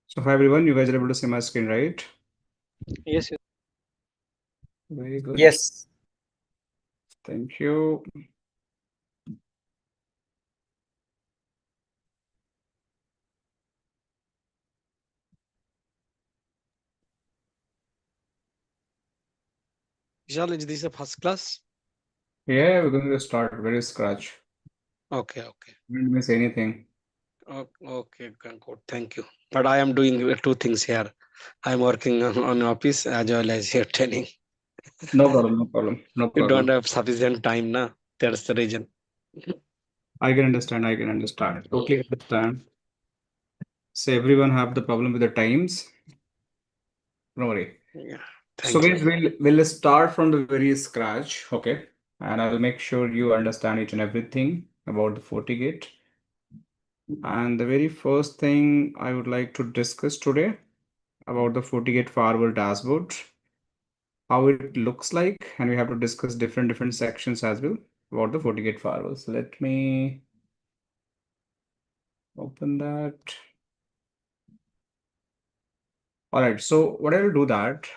So hi everyone, you guys are able to see my screen, right? Yes, yes. Very good. Yes. Thank you. Vishal, is this a first class? Yeah, we're going to start very scratch. Okay, okay. Didn't miss anything. Okay, good. Thank you. But I am doing two things here. I'm working on office as well as here training. No problem, no problem, no You don't problem. have sufficient time, na? That's the reason. I can understand, I can understand. Totally understand. So everyone have the problem with the times. Don't worry. Yeah. So Thank you. guys, we'll start from the very scratch, okay? And I'll make sure you understand each and everything about the FortiGate. And the very first thing I would like to discuss today about the FortiGate firewall dashboard, how it looks like, and we have to discuss different sections as well about the FortiGate firewall. So let me open that. All right, so what I will do that,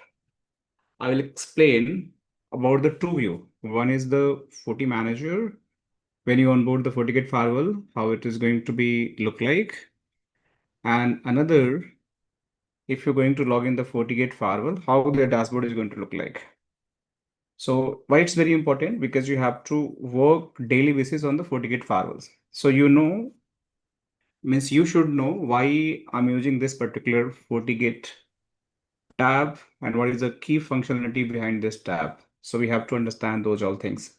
I will explain about the two view. One is the FortiManager, when you onboard the FortiGate firewall, how it is going to be look like. And another, if you're going to log in the FortiGate firewall, how the dashboard is going to look like. So why it's very important? Because you have to work daily basis on the FortiGate firewalls. So means you should know why I'm using this particular FortiGate tab and what is the key functionality behind this tab. So we have to understand those all things.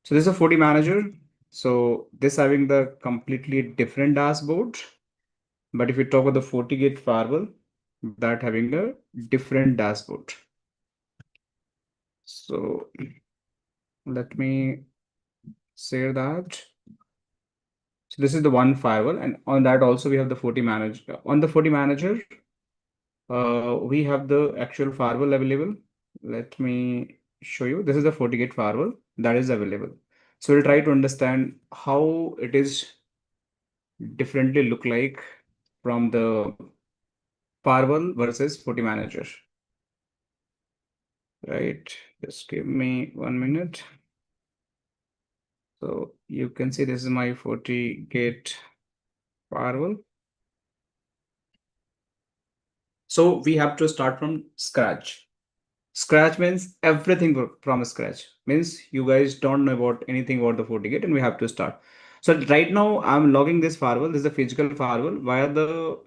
So this is a FortiManager. So this having the completely different dashboard. But if you talk about the FortiGate firewall, that having a different dashboard. So let me share that. So this is the one firewall, and on that also we have the FortiManager. On the FortiManager, we have the actual firewall available. Let me show you. This is the FortiGate firewall that is available. So we'll try to understand how it is differently look like from the firewall versus FortiManager. Right. Just give me 1 minute. So you can see this is my FortiGate firewall. So we have to start from scratch. Scratch means everything from scratch. Means you guys don't know about anything about the FortiGate and we have to start. So right now I'm logging this firewall. This is a physical firewall via the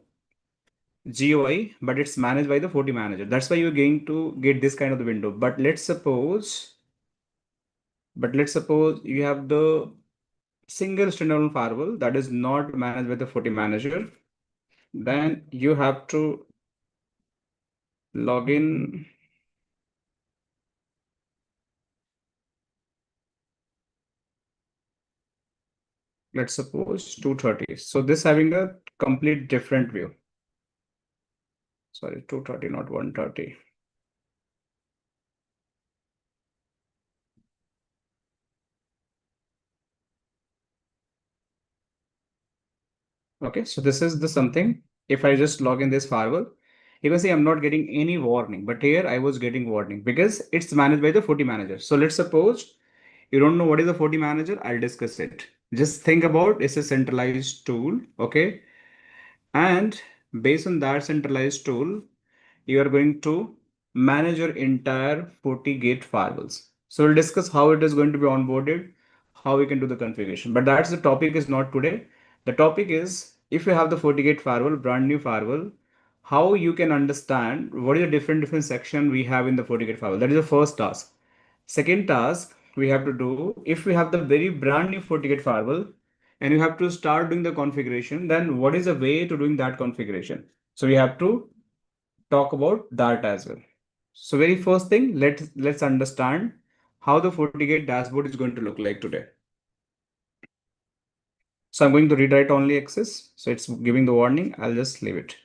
GUI, but it's managed by the FortiManager. That's why you're going to get this kind of the window. But let's suppose you have the single standalone firewall that is not managed by the FortiManager. Then you have to log in. Let's suppose 230. So this having a complete different view. Sorry, 230, not 130. Okay, so this is the something. If I just log in this firewall, you can see I'm not getting any warning, but here I was getting warning because it's managed by the FortiManager. So let's suppose you don't know what is the FortiManager, I'll discuss it. Just think about it's a centralized tool, okay? And based on that centralized tool, you are going to manage your entire FortiGate firewalls. So we'll discuss how it is going to be onboarded, how we can do the configuration. But that's the topic is not today. The topic is if you have the FortiGate firewall, brand new firewall, how you can understand what is the different section we have in the FortiGate firewall. That is the first task. Second task we have to do if we have the very brand new FortiGate firewall and you have to start doing the configuration, then what is the way to doing that configuration? So we have to talk about that as well. So very first thing, let's understand how the FortiGate dashboard is going to look like today. So I'm going to read write only access. So it's giving the warning. I'll just leave it.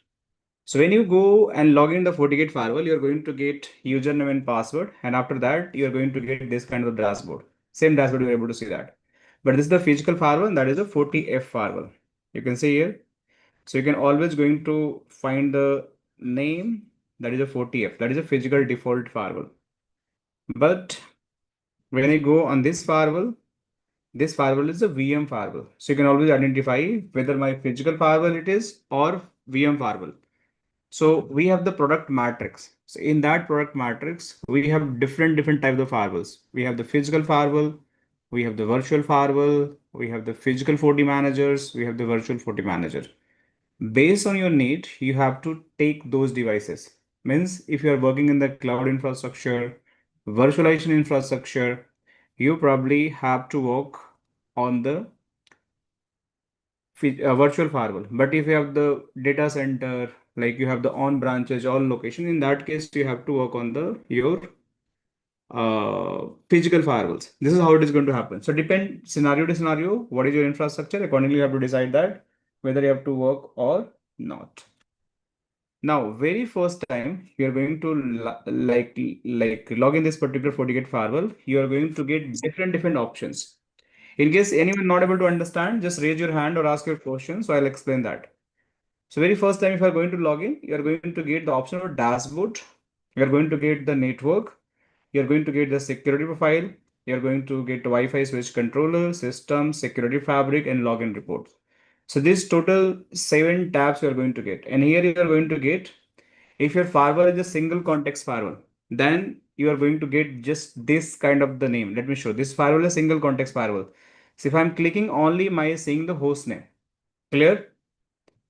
So when you go and log in the FortiGate firewall, you're going to get username and password. And after that, you're going to get this kind of dashboard. Same dashboard, you're able to see that. But this is the physical firewall, and that is the FortiF firewall. You can see here. So you can always going to find the name that is a 40F, that is a physical default firewall. But when I go on this firewall is a VM firewall. So you can always identify whether my physical firewall it is or VM firewall. So we have the product matrix. So in that product matrix, we have different types of firewalls. We have the physical firewall, we have the virtual firewall, we have the physical FortiManagers, we have the virtual FortiManager. Based on your need, you have to take those devices. Means if you are working in the cloud infrastructure, virtualization infrastructure, you probably have to work on the virtual firewall. But if you have the data center, like you have the on branches, all location, in that case, you have to work on the your physical firewalls. This is how it is going to happen. So depend scenario to scenario, what is your infrastructure? Accordingly, you have to decide that whether you have to work or not. Now, very first time you are going to like log in this particular FortiGate firewall, you are going to get different options. In case anyone not able to understand, just raise your hand or ask your question, so I'll explain that. So very first time if you are going to log in, you are going to get the option of dashboard. You are going to get the network. You are going to get the security profile. You are going to get Wi-Fi switch controller, system, security fabric, and login report. So this total 7 tabs you are going to get. And here you are going to get, if your firewall is a single context firewall, then you are going to get just this kind of the name. Let me show. This firewall is single context firewall. So if I'm clicking only my seeing the host name, clear?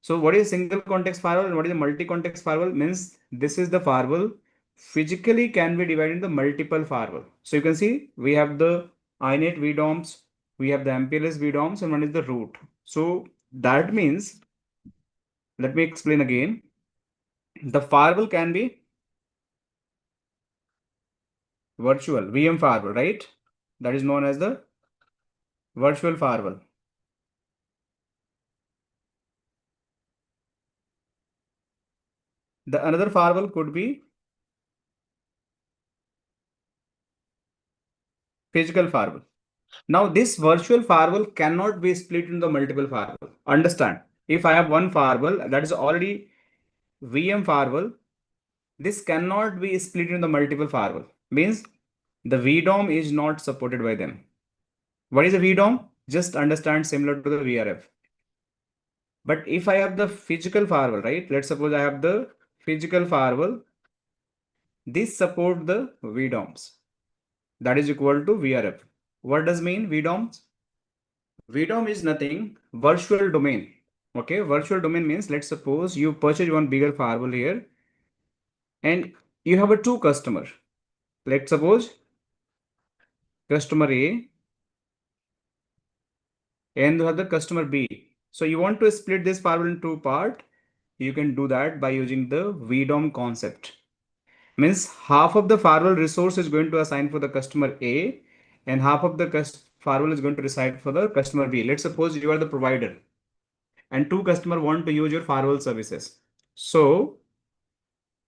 So what is single context firewall and what is a multi-context firewall? Means this is the firewall physically can be divided into multiple firewall. So you can see we have the INET VDOMs, we have the MPLS VDOMs, and one is the root. So that means, let me explain again. The firewall can be virtual VM firewall, right? That is known as the virtual firewall. The another firewall could be physical firewall. Now this virtual firewall cannot be split into multiple firewall. Understand? If I have one firewall that is already VM firewall, this cannot be split into multiple firewall. Means the VDOM is not supported by them. What is a VDOM? Just understand similar to the VRF. But if I have the physical firewall, right? Let's suppose I have the physical firewall. This support the VDOMs. That is equal to VRF. What does mean VDOMs? VDOM is nothing, virtual domain. Okay, virtual domain means let's suppose you purchase one bigger firewall here and you have a two customer. Let's suppose customer A and you have the customer B. So you want to split this firewall in two part. You can do that by using the VDOM concept. Means half of the firewall resource is going to assign for the customer A and half of the firewall is going to reside for the customer B. Let's suppose you are the provider and two customer want to use your firewall services. So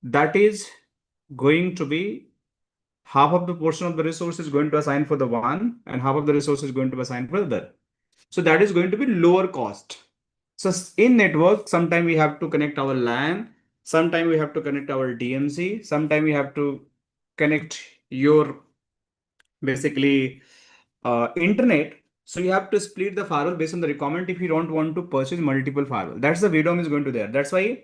that is going to be half of the portion of the resource is going to assign for the one and half of the resource is going to assign for the other. So that is going to be lower cost. So in network, sometime we have to connect our LAN, sometime we have to connect our DMZ, sometime we have to connect your basically internet. So you have to split the firewall based on the requirement if you don't want to purchase multiple firewall. That's the VDOM is going to there. That's why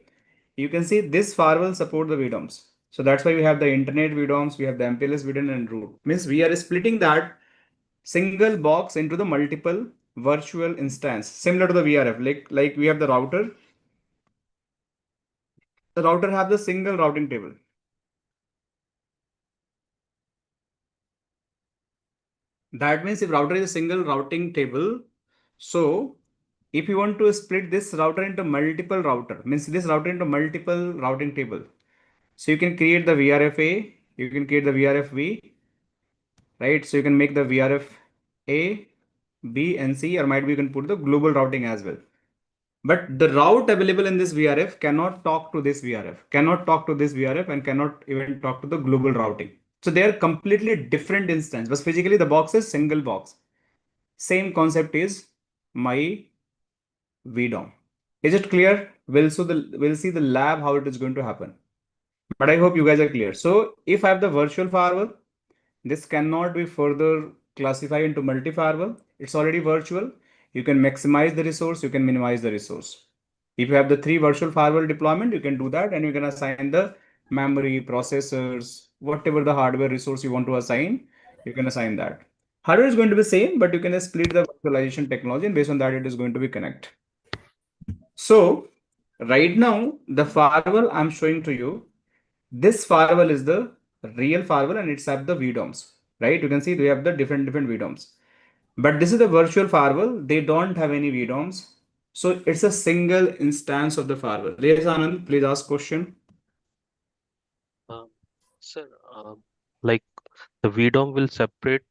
you can see this firewall support the VDOMs. So that's why we have the internet VDOMs, we have the MPLS VDOM and root. Means we are splitting that single box into the multiple virtual instance, similar to the VRF. Like we have the router. The router have the single routing table. That means if router is a single routing table, so if you want to split this router into multiple router, means this router into multiple routing table. So you can create the VRFA, you can create the VRFV, right? So you can make the VRF A, B, and C, or might be you can put the global routing as well. But the route available in this VRF cannot talk to this VRF, cannot talk to this VRF, and cannot even talk to the global routing. So they are completely different instance, but physically the box is single box. Same concept is my VDOM. Is it clear? we'll see the lab how it is going to happen. But I hope you guys are clear. So if I have the virtual firewall, this cannot be further classified into multi-firewall. It's already virtual. You can maximize the resource, you can minimize the resource. If you have the three virtual firewall deployment, you can do that and you can assign the memory, processors, whatever the hardware resource you want to assign, you can assign that. Hardware is going to be same, but you can split the virtualization technology and based on that, it is going to be connect. So right now, the firewall I'm showing to you, this firewall is the real firewall and it's have the VDOMs, right? You can see we have the different VDOMs. But this is the virtual firewall. They don't have any VDOMs. So it's a single instance of the firewall. Yes, Anand, please ask question. Um, Sir, like the VDOM will separate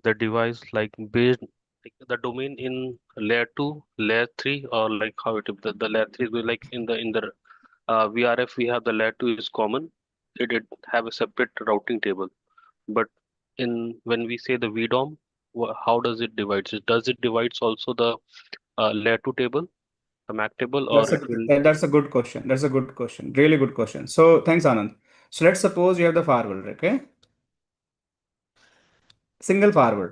the device like based like the domain in layer 2, layer 3, or like how it is the layer 3 will like in the VRF we have the layer 2 is common. It have a separate routing table. But in when we say the VDOM, how does it divide? Does it divides also the layer 2 table, the MAC table, or That's a it will? that's a good question. That's a good question. Really good question. So thanks, Anand. So let's suppose you have the firewall, okay? Single firewall.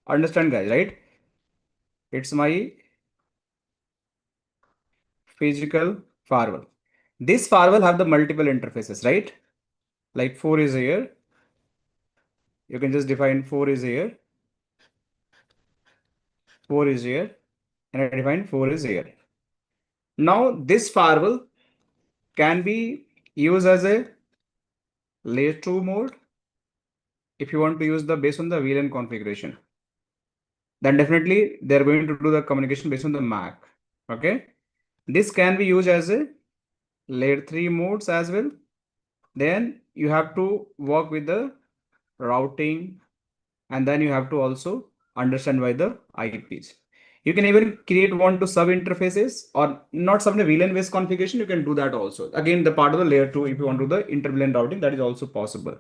Understand, guys, right? It's my physical firewall. This firewall have the multiple interfaces, right? Like 4 is here. You can just define 4 is here, 4 is here, and I define 4 is here. Now this firewall can be used as a layer 2 mode if you want to use the based on the VLAN configuration. Then definitely they're going to do the communication based on the MAC. Okay. This can be used as a layer 3 modes as well. Then you have to work with the routing and then you have to also understand by the IPs. You can even create one to sub interfaces or not sub VLAN based configuration. You can do that also. Again, the part of the layer 2, if you want to do the inter-VLAN routing, that is also possible.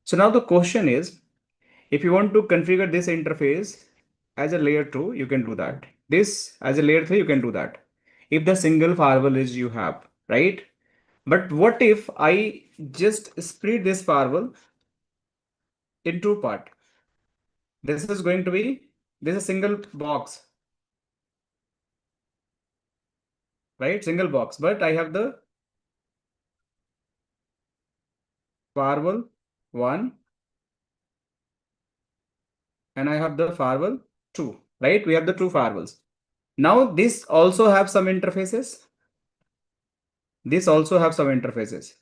So now the question is, if you want to configure this interface as a layer 2, you can do that. This as a layer 3, you can do that. If the single firewall is you have, right? But what if I just split this firewall in two part? This is going to be, this is a single box, right? Single box, but I have the firewall 1 and I have the firewall 2, right? We have the two firewalls. Now this also have some interfaces. This also have some interfaces.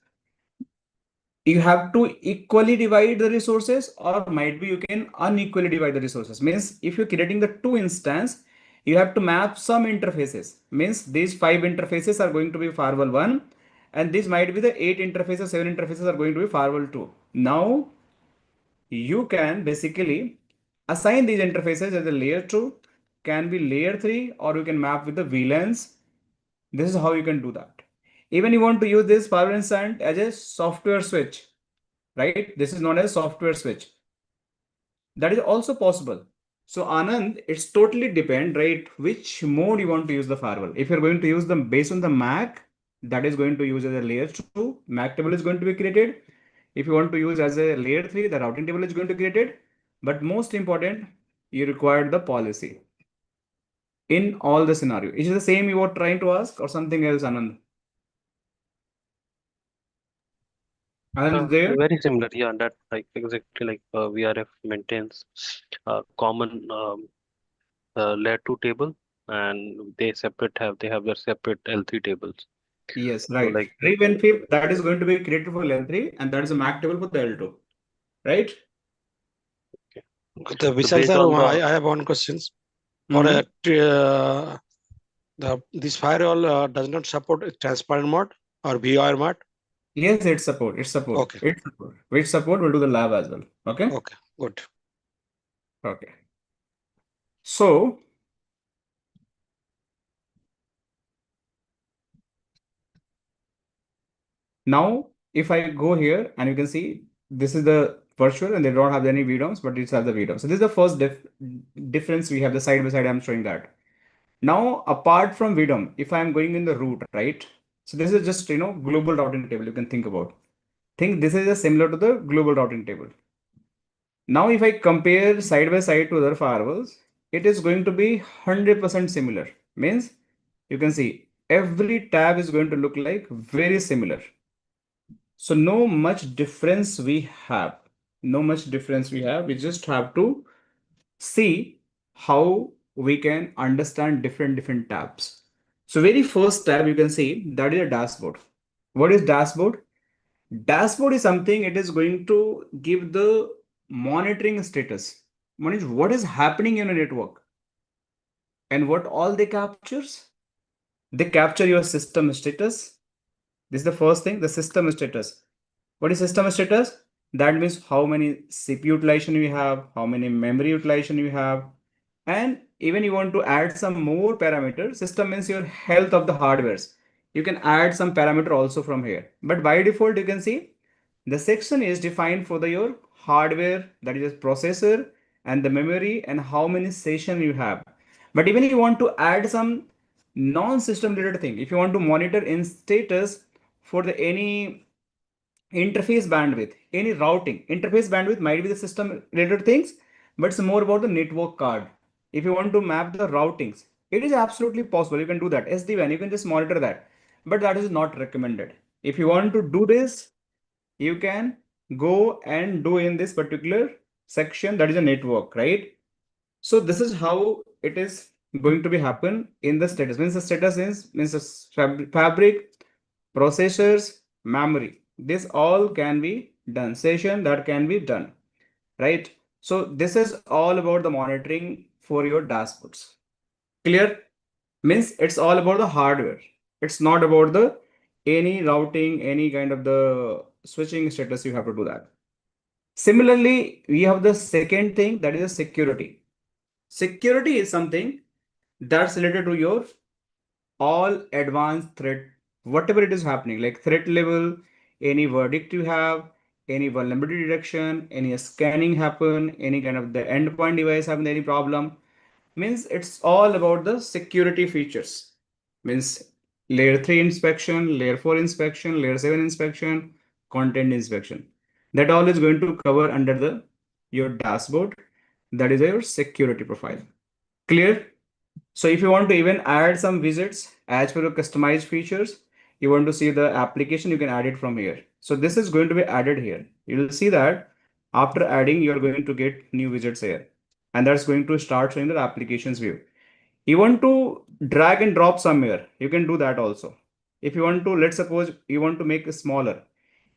You have to equally divide the resources or might be you can unequally divide the resources. Means if you're creating the two instance, you have to map some interfaces. Means these 5 interfaces are going to be firewall 1 and this might be the 8 interfaces, 7 interfaces are going to be firewall 2. Now you can basically assign these interfaces as a layer 2, can be layer 3 or you can map with the VLANs. This is how you can do that. Even you want to use this firewall instance as a software switch, right? This is known as software switch. That is also possible. So Anand, it's totally depend, right? Which mode you want to use the firewall. If you're going to use them based on the MAC, that is going to use as a layer 2, MAC table is going to be created. If you want to use as a layer 3, the routing table is going to be created. But most important, you require the policy in all the scenario. Is it the same you were trying to ask or something else, Anand? Anand is there? Very similar, yeah. That like exactly like VRF maintains common layer 2 table, and they have their separate L3 tables. Yes, So right. like Rev and fib, that is going to be created for L3 and that is a MAC table for the L2, right? okay. The So Vishal based sir, on I the I have one question. For Mm-hmm. this firewall does not support a transparent mode or VOR mode. Yes, it's support. It's support. Okay, It's support. With support, we'll do the lab as well. Okay. okay, good. Okay. So now if I go here and you can see this is the virtual and they don't have any VDOMs, but it's have the VDOMs. So this is the first difference we have the side by side. I'm showing that. Now, apart from VDOM, if I'm going in the root, right? So this is just, global routing table you can think about. Think this is just similar to the global routing table. Now, if I compare side by side to other firewalls, it is going to be 100% similar. Means you can see every tab is going to look like very similar. So no much difference we have. No much difference we have. We just have to see how we can understand different tabs. So very first tab you can see that is a dashboard. What is dashboard? Dashboard is something it is going to give the monitoring status. What is happening in a network and what all they captures? They capture your system status. This is the first thing, the system status. What is system status? That means how many CPU utilization you have, how many memory utilization you have, and even you want to add some more parameters. System means your health of the hardwares. You can add some parameter also from here. But by default, you can see the section is defined for your hardware, that is a processor and the memory and how many session you have. But even if you want to add some non-system related thing, if you want to monitor in status for the any interface bandwidth, any routing interface bandwidth might be the system related things, but it's more about the network card. If you want to map the routings, it is absolutely possible, you can do that. SD-WAN, you can just monitor that, but that is not recommended. If you want to do this, you can go and do in this particular section, that is a network, right? So this is how it is going to be happen in the status. Means the status is means the fabric, processors, memory. This all can be done. Session that can be done, right? So this is all about the monitoring for your dashboards. Clear? Means it's all about the hardware. It's not about the any routing, any kind of the switching status. You have to do that. Similarly, we have the second thing, that is the security. Security is something that's related to your all advanced threat, whatever it is happening, like threat level, any verdict you have, any vulnerability detection, any scanning happen, any kind of the endpoint device having any problem. Means it's all about the security features. Means layer 3 inspection, layer 4 inspection, layer 7 inspection, content inspection. That all is going to cover under the your dashboard. That is your security profile. Clear? So if you want to even add some widgets as per your customized features, you want to see the application, you can add it from here. So this is going to be added here. You will see that after adding, you're going to get new widgets here. And that's going to start showing the applications view. You want to drag and drop somewhere, you can do that also. If you want to, let's suppose you want to make it smaller,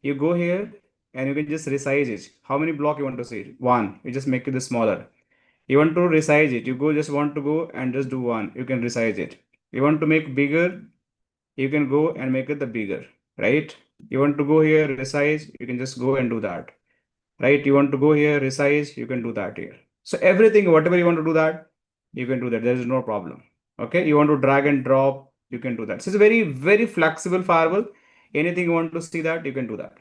you go here and you can just resize it. How many block you want to see? One, you just make it smaller. You want to resize it, you go just want to go and just do one, you can resize it. You want to make bigger, you can go and make it the bigger, right? You want to go here, resize, you can just go and do that, right? You want to go here, resize, you can do that here. So everything, whatever you want to do that, you can do that. There is no problem. Okay. You want to drag and drop, you can do that. So it's a very flexible firewall. Anything you want to see that, you can do that.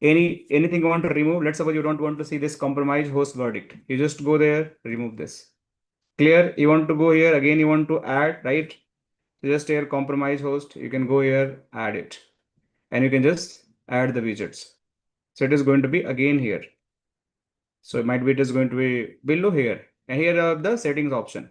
Anything you want to remove, let's suppose you don't want to see this compromise host verdict. You just go there, remove this. Clear? You want to go here, again, you want to add, right? Just here, compromise host, you can go here, add it. And you can just add the widgets. So it is going to be again here. So it might be, it is going to be below here. And here are the settings option.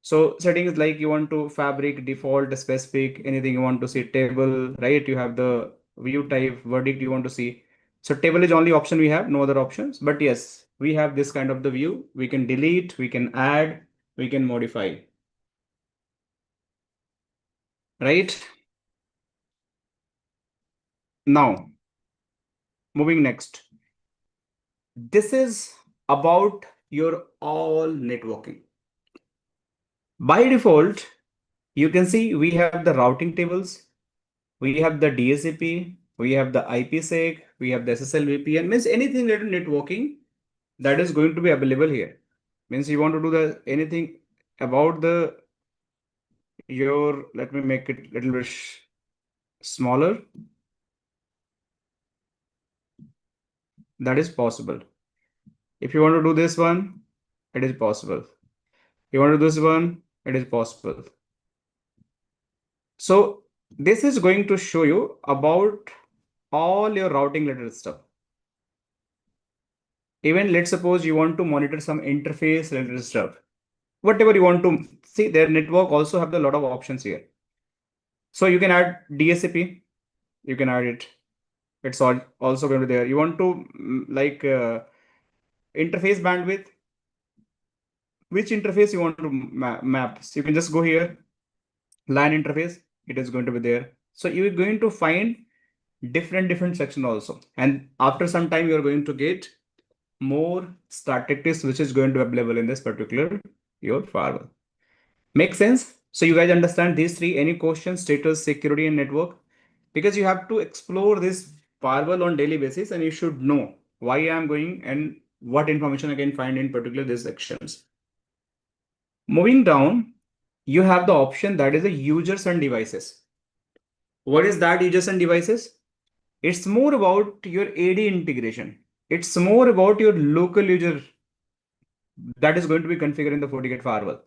So settings like you want to fabric, default, specific, anything you want to see, table, right? You have the view type, verdict you want to see. So table is only option we have, no other options. But yes, we have this kind of the view. We can delete, we can add, we can modify. Right? Now, moving next. This is about your all networking. By default, you can see we have the routing tables, we have the DSCP, we have the IPsec, we have the SSL VPN, means anything related to networking that is going to be available here. Means you want to do the anything about the your, let me make it a little bit smaller. That is possible. If you want to do this one, it is possible. You want to do this one, It is possible. So this is going to show you about all your routing related stuff. Even let's suppose you want to monitor some interface related stuff. Whatever you want to see, their network also have a lot of options here. So you can add DSCP, you can add it. It's all also going to be there. You want to interface bandwidth, which interface you want to map. So you can just go here, LAN interface, it is going to be there. So you're going to find different section also. And after some time, you're going to get more statistics, which is going to be available in this particular your firewall. Make sense? So you guys understand these three, any questions, status, security, and network? Because you have to explore this firewall on daily basis and you should know why I'm going and what information I can find in particular these sections. Moving down, you have the option that is the users and devices. What is that users and devices? It's more about your AD integration. It's more about your local user that is going to be configured in the FortiGate firewall.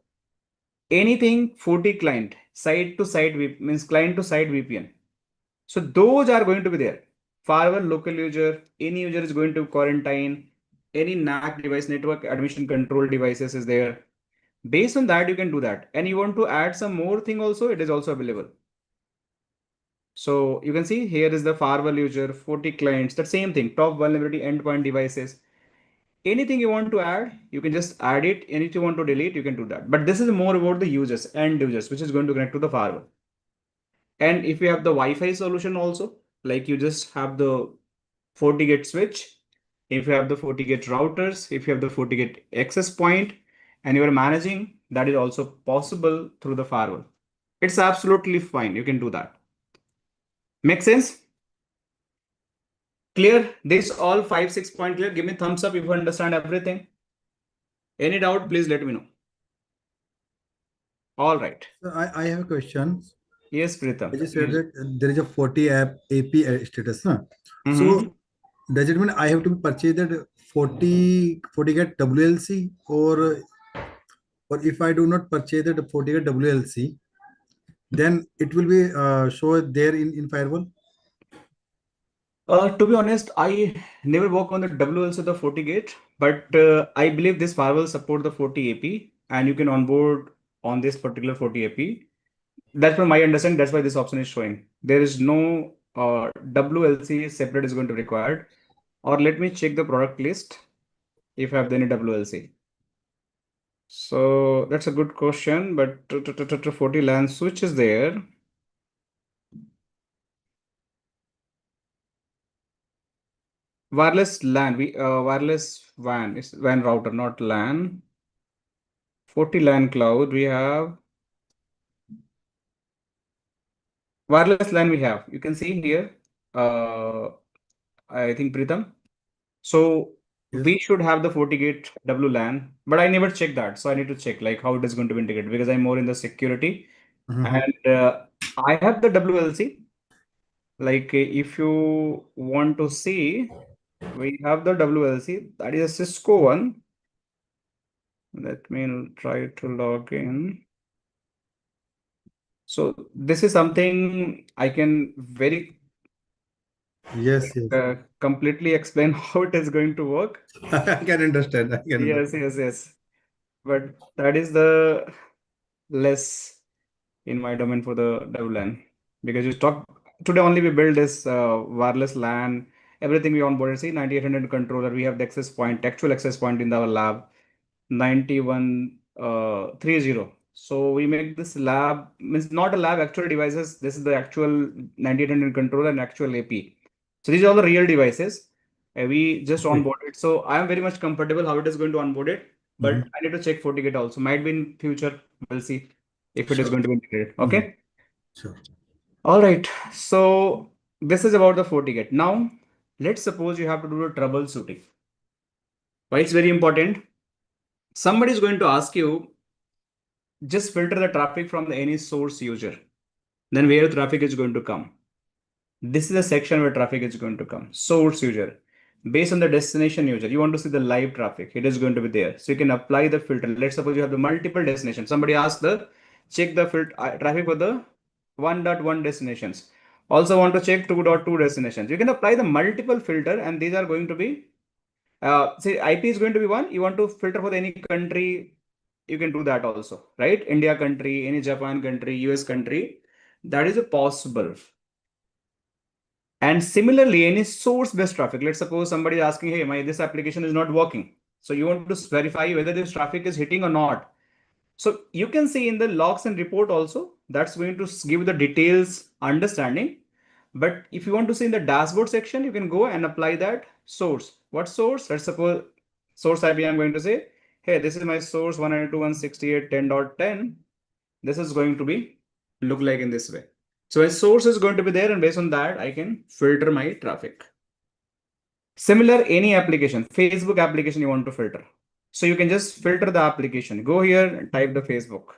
Anything FortiGate client, site to site means client to site VPN. So those are going to be there. Firewall local user, any user is going to quarantine, any NAC device, network admission control devices is there. Based on that, you can do that. And you want to add some more thing also, it is also available. So you can see here is the firewall user, 40 clients, that same thing, top vulnerability endpoint devices. Anything you want to add, you can just add it. Anything you want to delete, you can do that. But this is more about the users, end users, which is going to connect to the firewall. And if you have the Wi-Fi solution also, like you just have the FortiGate switch, if you have the FortiGate routers, if you have the FortiGate access point, and you are managing, that is also possible through the firewall. It's absolutely fine. You can do that. Make sense? Clear? This all 5-6 point clear. Give me thumbs up if you understand everything. Any doubt, please let me know. All right. So I have a question. Yes, Pritam. I just said that there is a 40 app AP status. Huh? Mhm. So does it mean I have to purchase that 40 get WLC, or if I do not purchase that 40 get WLC, then it will be show there in firewall? To be honest, I never work on the WLC of the FortiGate, but I believe this firewall support the 40 AP and you can onboard on this particular 40 AP. That's from my understanding. That's why this option is showing. There is no WLC separate is going to be required. Or let me check the product list if I have any WLC. So that's a good question, but 40 LAN switch is there. Wireless LAN, wireless WAN is WAN router, not LAN. 40 LAN cloud, we have wireless LAN we have. You can see here, I think Pritam. So Yes. we should have the FortiGate WLAN, but I never checked that. So I need to check like how it is going to be integrated because I'm more in the security. Mhm. And I have the WLC. Like if you want to see, we have the WLC, that is a Cisco one. Let me try to log in. So this is something I can very Yes, completely explain how it is going to work. I can understand. I can understand. Yes. But that is the less in my domain for the WLAN because you talk today only we build this wireless LAN, everything we onboarded. See 9800 controller, we have the access point, actual access point in our lab, 9130. So we make this lab means not a lab, actual devices. This is the actual 9800 controller and actual AP. So these are all the real devices. We just Okay. onboard it. So I am very much comfortable how it is going to onboard it, but Mhm. I need to check FortiGate also. Might be in future. We'll see if it is Sure. going to be integrated. Mhm. Okay. Sure. All right. So this is about the FortiGate. Now, let's suppose you have to do a troubleshooting. Why it's very important? Somebody is going to ask you, just filter the traffic from any source user. Then where traffic is going to come. This is a section where traffic is going to come. Source user. Based on the destination user, you want to see the live traffic, it is going to be there. So you can apply the filter. Let's suppose you have the multiple destinations. Somebody asks the check the traffic for the 1.1 destinations. Also want to check 2.2 destinations. You can apply the multiple filter, and these are going to be say IP is going to be one. You want to filter for any country, you can do that also, right? India country, any Japan country, US country, that is possible. And similarly, any source-based traffic. Let's suppose somebody is asking, hey, this application is not working. So you want to verify whether this traffic is hitting or not. So you can see in the logs and report also, that's going to give the details understanding. But if you want to see in the dashboard section, you can go and apply that source. What source? Let's suppose source IP, I'm going to say, hey, this is my source 192.168.10.10. This is going to be look like in this way. So a source is going to be there, and based on that, I can filter my traffic. Similar, any application, Facebook application you want to filter. So you can just filter the application. Go here and type the Facebook.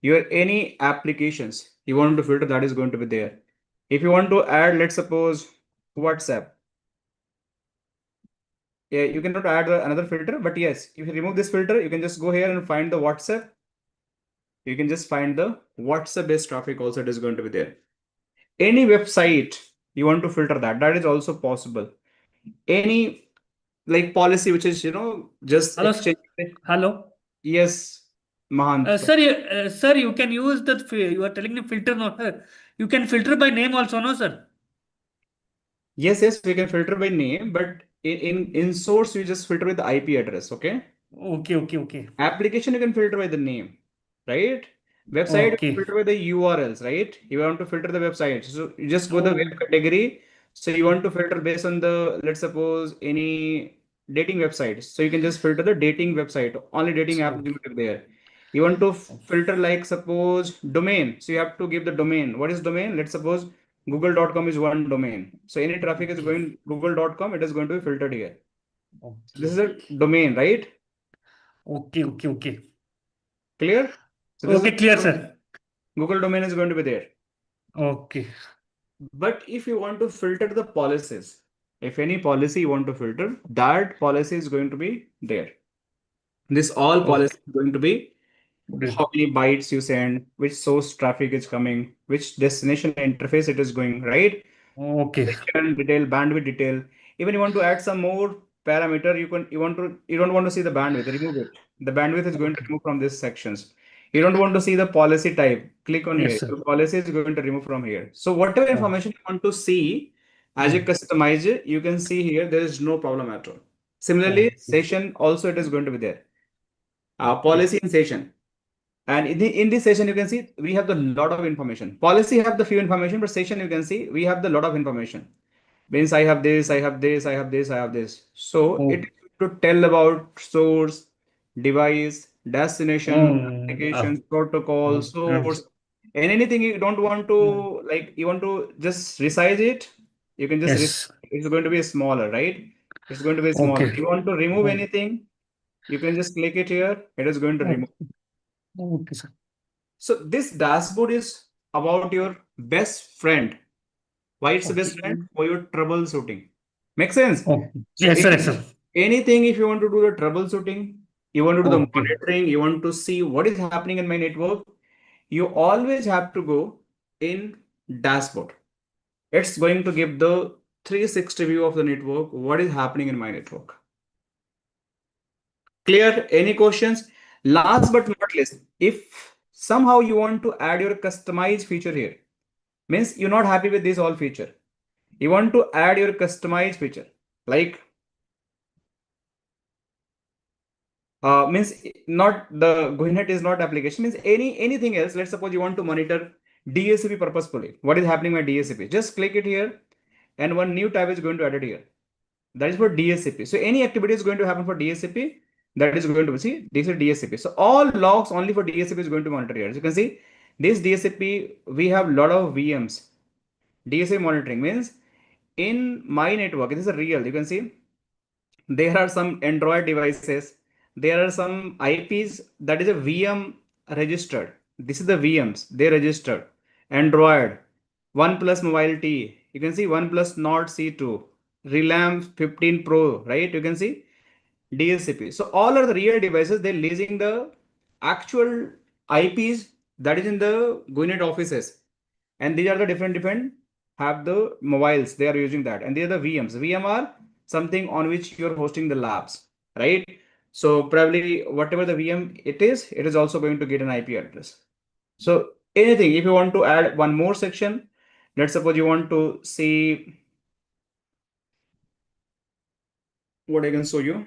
Your any applications you want to filter, that is going to be there. If you want to add, let's suppose WhatsApp. Yeah, you cannot add another filter, but yes, if you remove this filter, you can just go here and find the WhatsApp. You can just find the WhatsApp based traffic also, it is going to be there. Any website you want to filter, that is also possible. Any like policy which is, just Hello, exchange. hello. Yes, Mahant. Sir, you can use that. You are telling me filter, no, sir. You can filter by name also, no, sir. Yes, we can filter by name, but in source you just filter with the IP address. Okay. Okay. Application you can filter by the name, right? Website you can filter by the URLs, right? You want to filter the website, so you just go the web category. So you want to filter based on the, let's suppose, any dating website. So you can just filter the dating website, only dating app will be there. You want to filter, like suppose domain. So you have to give the domain. What is domain? Let's suppose google.com is one domain. So any traffic is going google.com, it is going to be filtered here. This is a domain, right? Okay. Clear? So Okay, clear, sir. Google domain is going to be there. Okay. But if you want to filter the policies, if any policy you want to filter, that policy is going to be there. This all policy is going to be how many bytes you send, which source traffic is coming, which destination interface it is going, right? Okay. Session detail, bandwidth detail. Even you want to add some more parameter, you don't want to see the bandwidth, remove it. The bandwidth is going to remove from these sections. You don't want to see the policy type, click on here. The policy is going to remove from here. So whatever information you want to see as you customize it, you can see here, there is no problem at all. Similarly, session also it is going to be there. Policy in session. And in this session, you can see we have the lot of information. Policy have the few information, but session you can see we have the lot of information. Means I have this, I have this, I have this, I have this. So it to tell about source, device, destination, application, protocol, source, and anything you don't want to like, you want to just resize it, you can just it's going to be smaller, right? It's going to be smaller. If you want to remove anything, you can just click it here. It is going to remove. Okay, sir. So this dashboard is about your best friend. Why it's the best friend? For your troubleshooting. Make sense? Yes, sir. Anything, if you want to do the troubleshooting, you want to do the monitoring, you want to see what is happening in my network, you always have to go in dashboard. It's going to give the 360 view of the network, what is happening in my network. Clear? Any questions? Last but not least, if somehow you want to add your customized feature here, means you're not happy with this all feature, you want to add your customized feature, like means not the GuiNet is not application, means anything else. Let's suppose you want to monitor DSCP purposefully. What is happening with DSCP? Just click it here, and one new tab is going to add it here. That is for DSCP. So any activity is going to happen for DSCP. That is going to see this is DSCP. So all logs only for DSCP is going to monitor here. As you can see, this DSCP, we have a lot of VMs. DSCP monitoring means in my network, this is a real, you can see there are some Android devices. There are some IPs that is a VM registered. This is the VMs they registered. Android, OnePlus Mobile T. You can see OnePlus Nord C2. Relam 15 Pro, right? You can see DSCP. So all are the real devices. They're leasing the actual IPs that is in the GuiNet offices. And these are the different have the mobiles. They are using that. And these are the VMs. VM are something on which you're hosting the labs, right? So probably whatever the VM it is also going to get an IP address. So anything, if you want to add one more section, let's suppose you want to see what I can show you.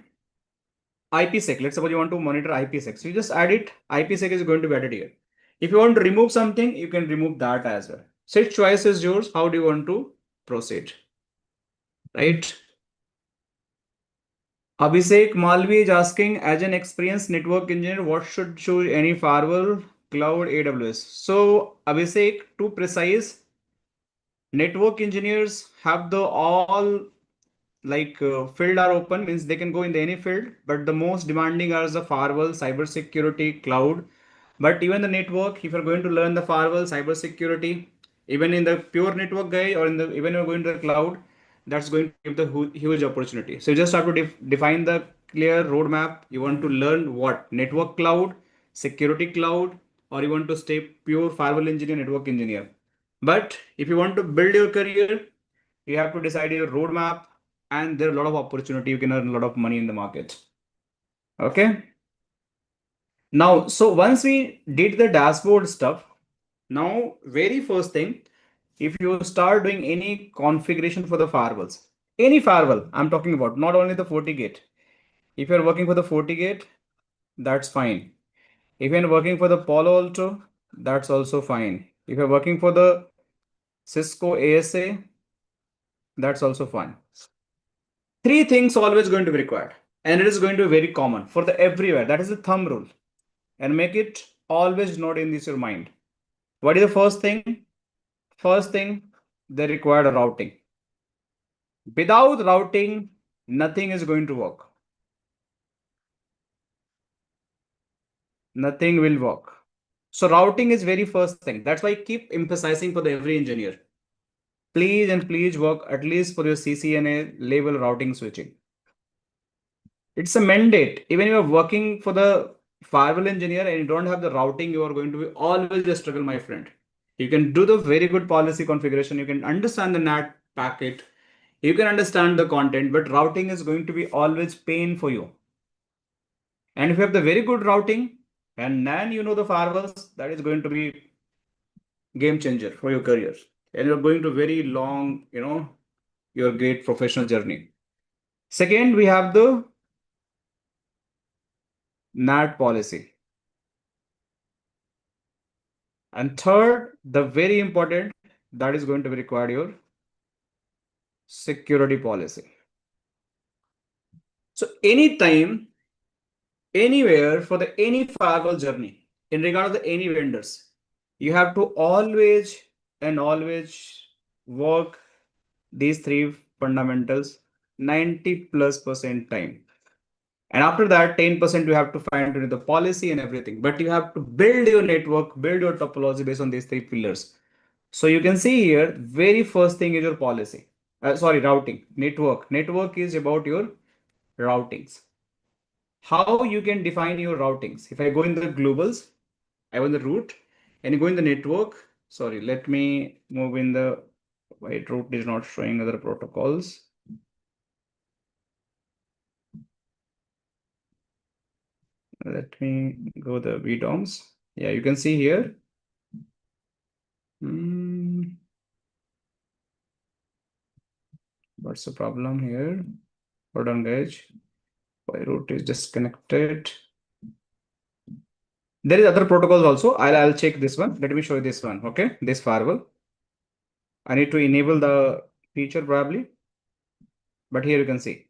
IPsec. Let's suppose you want to monitor IPsec. So you just add it. IPsec is going to be added here. If you want to remove something, you can remove that as well. So choice is yours. How do you want to proceed? Right? Abhishek Malvi is asking, as an experienced network engineer, what should choose any firewall, cloud, AWS? So Abhishek, to precise, network engineers have the all like field are open, means they can go in the any field, but the most demanding are the firewall, cyber security, cloud. But even the network, if you're going to learn the firewall, cyber security, even in the pure network guy, or in the even you're going to the cloud, that's going to give the huge opportunity. So you just have to define the clear roadmap. You want to learn what network cloud, security cloud, or you want to stay pure firewall engineer, network engineer. But if you want to build your career, you have to decide your roadmap, and there are a lot of opportunity. You can earn a lot of money in the market. Okay. Now, so once we did the dashboard stuff, now very first thing, if you start doing any configuration for the firewalls, any firewall, I'm talking about, not only the FortiGate. If you're working for the FortiGate, that's fine. If you're working for the Palo Alto, that's also fine. If you're working for the Cisco ASA, that's also fine. Three things always going to be required, and it is going to be very common for the everywhere. That is the thumb rule, and make it always note in this your mind. What is the first thing? First thing, they require a routing. Without routing, nothing is going to work. Nothing will work. So routing is very first thing. That's why I keep emphasizing for the every engineer. Please and please work at least for your CCNA level routing switching. It's a mandate. Even if you're working for the firewall engineer and you don't have the routing, you are going to be always a struggle, my friend. You can do the very good policy configuration. You can understand the NAT packet. You can understand the content, but routing is going to be always pain for you. And if you have the very good routing and then you know the firewalls, that is going to be game changer for your career. And you're going to very long, your great professional journey. Second, we have the NAT policy. And third, the very important, that is going to be required your security policy. So anytime, anywhere for the any firewall journey, in regard to the any vendors, you have to always work these three fundamentals 90+% time. And after that, 10% you have to find the policy and everything. But you have to build your network, build your topology based on these three pillars. So you can see here, very first thing is your policy. Routing. Network. Network is about your routings. How you can define your routings. If I go in the globals, I want the root, and you go in the network. Sorry, let me move in the white root is not showing other protocols. Let me go the VDOMs. Yeah, you can see here. What's the problem here? Hold on, guys. My root is disconnected. There is other protocols also. I'll check this one. Let me show you this one. Okay, this firewall. I need to enable the feature probably. But here you can see.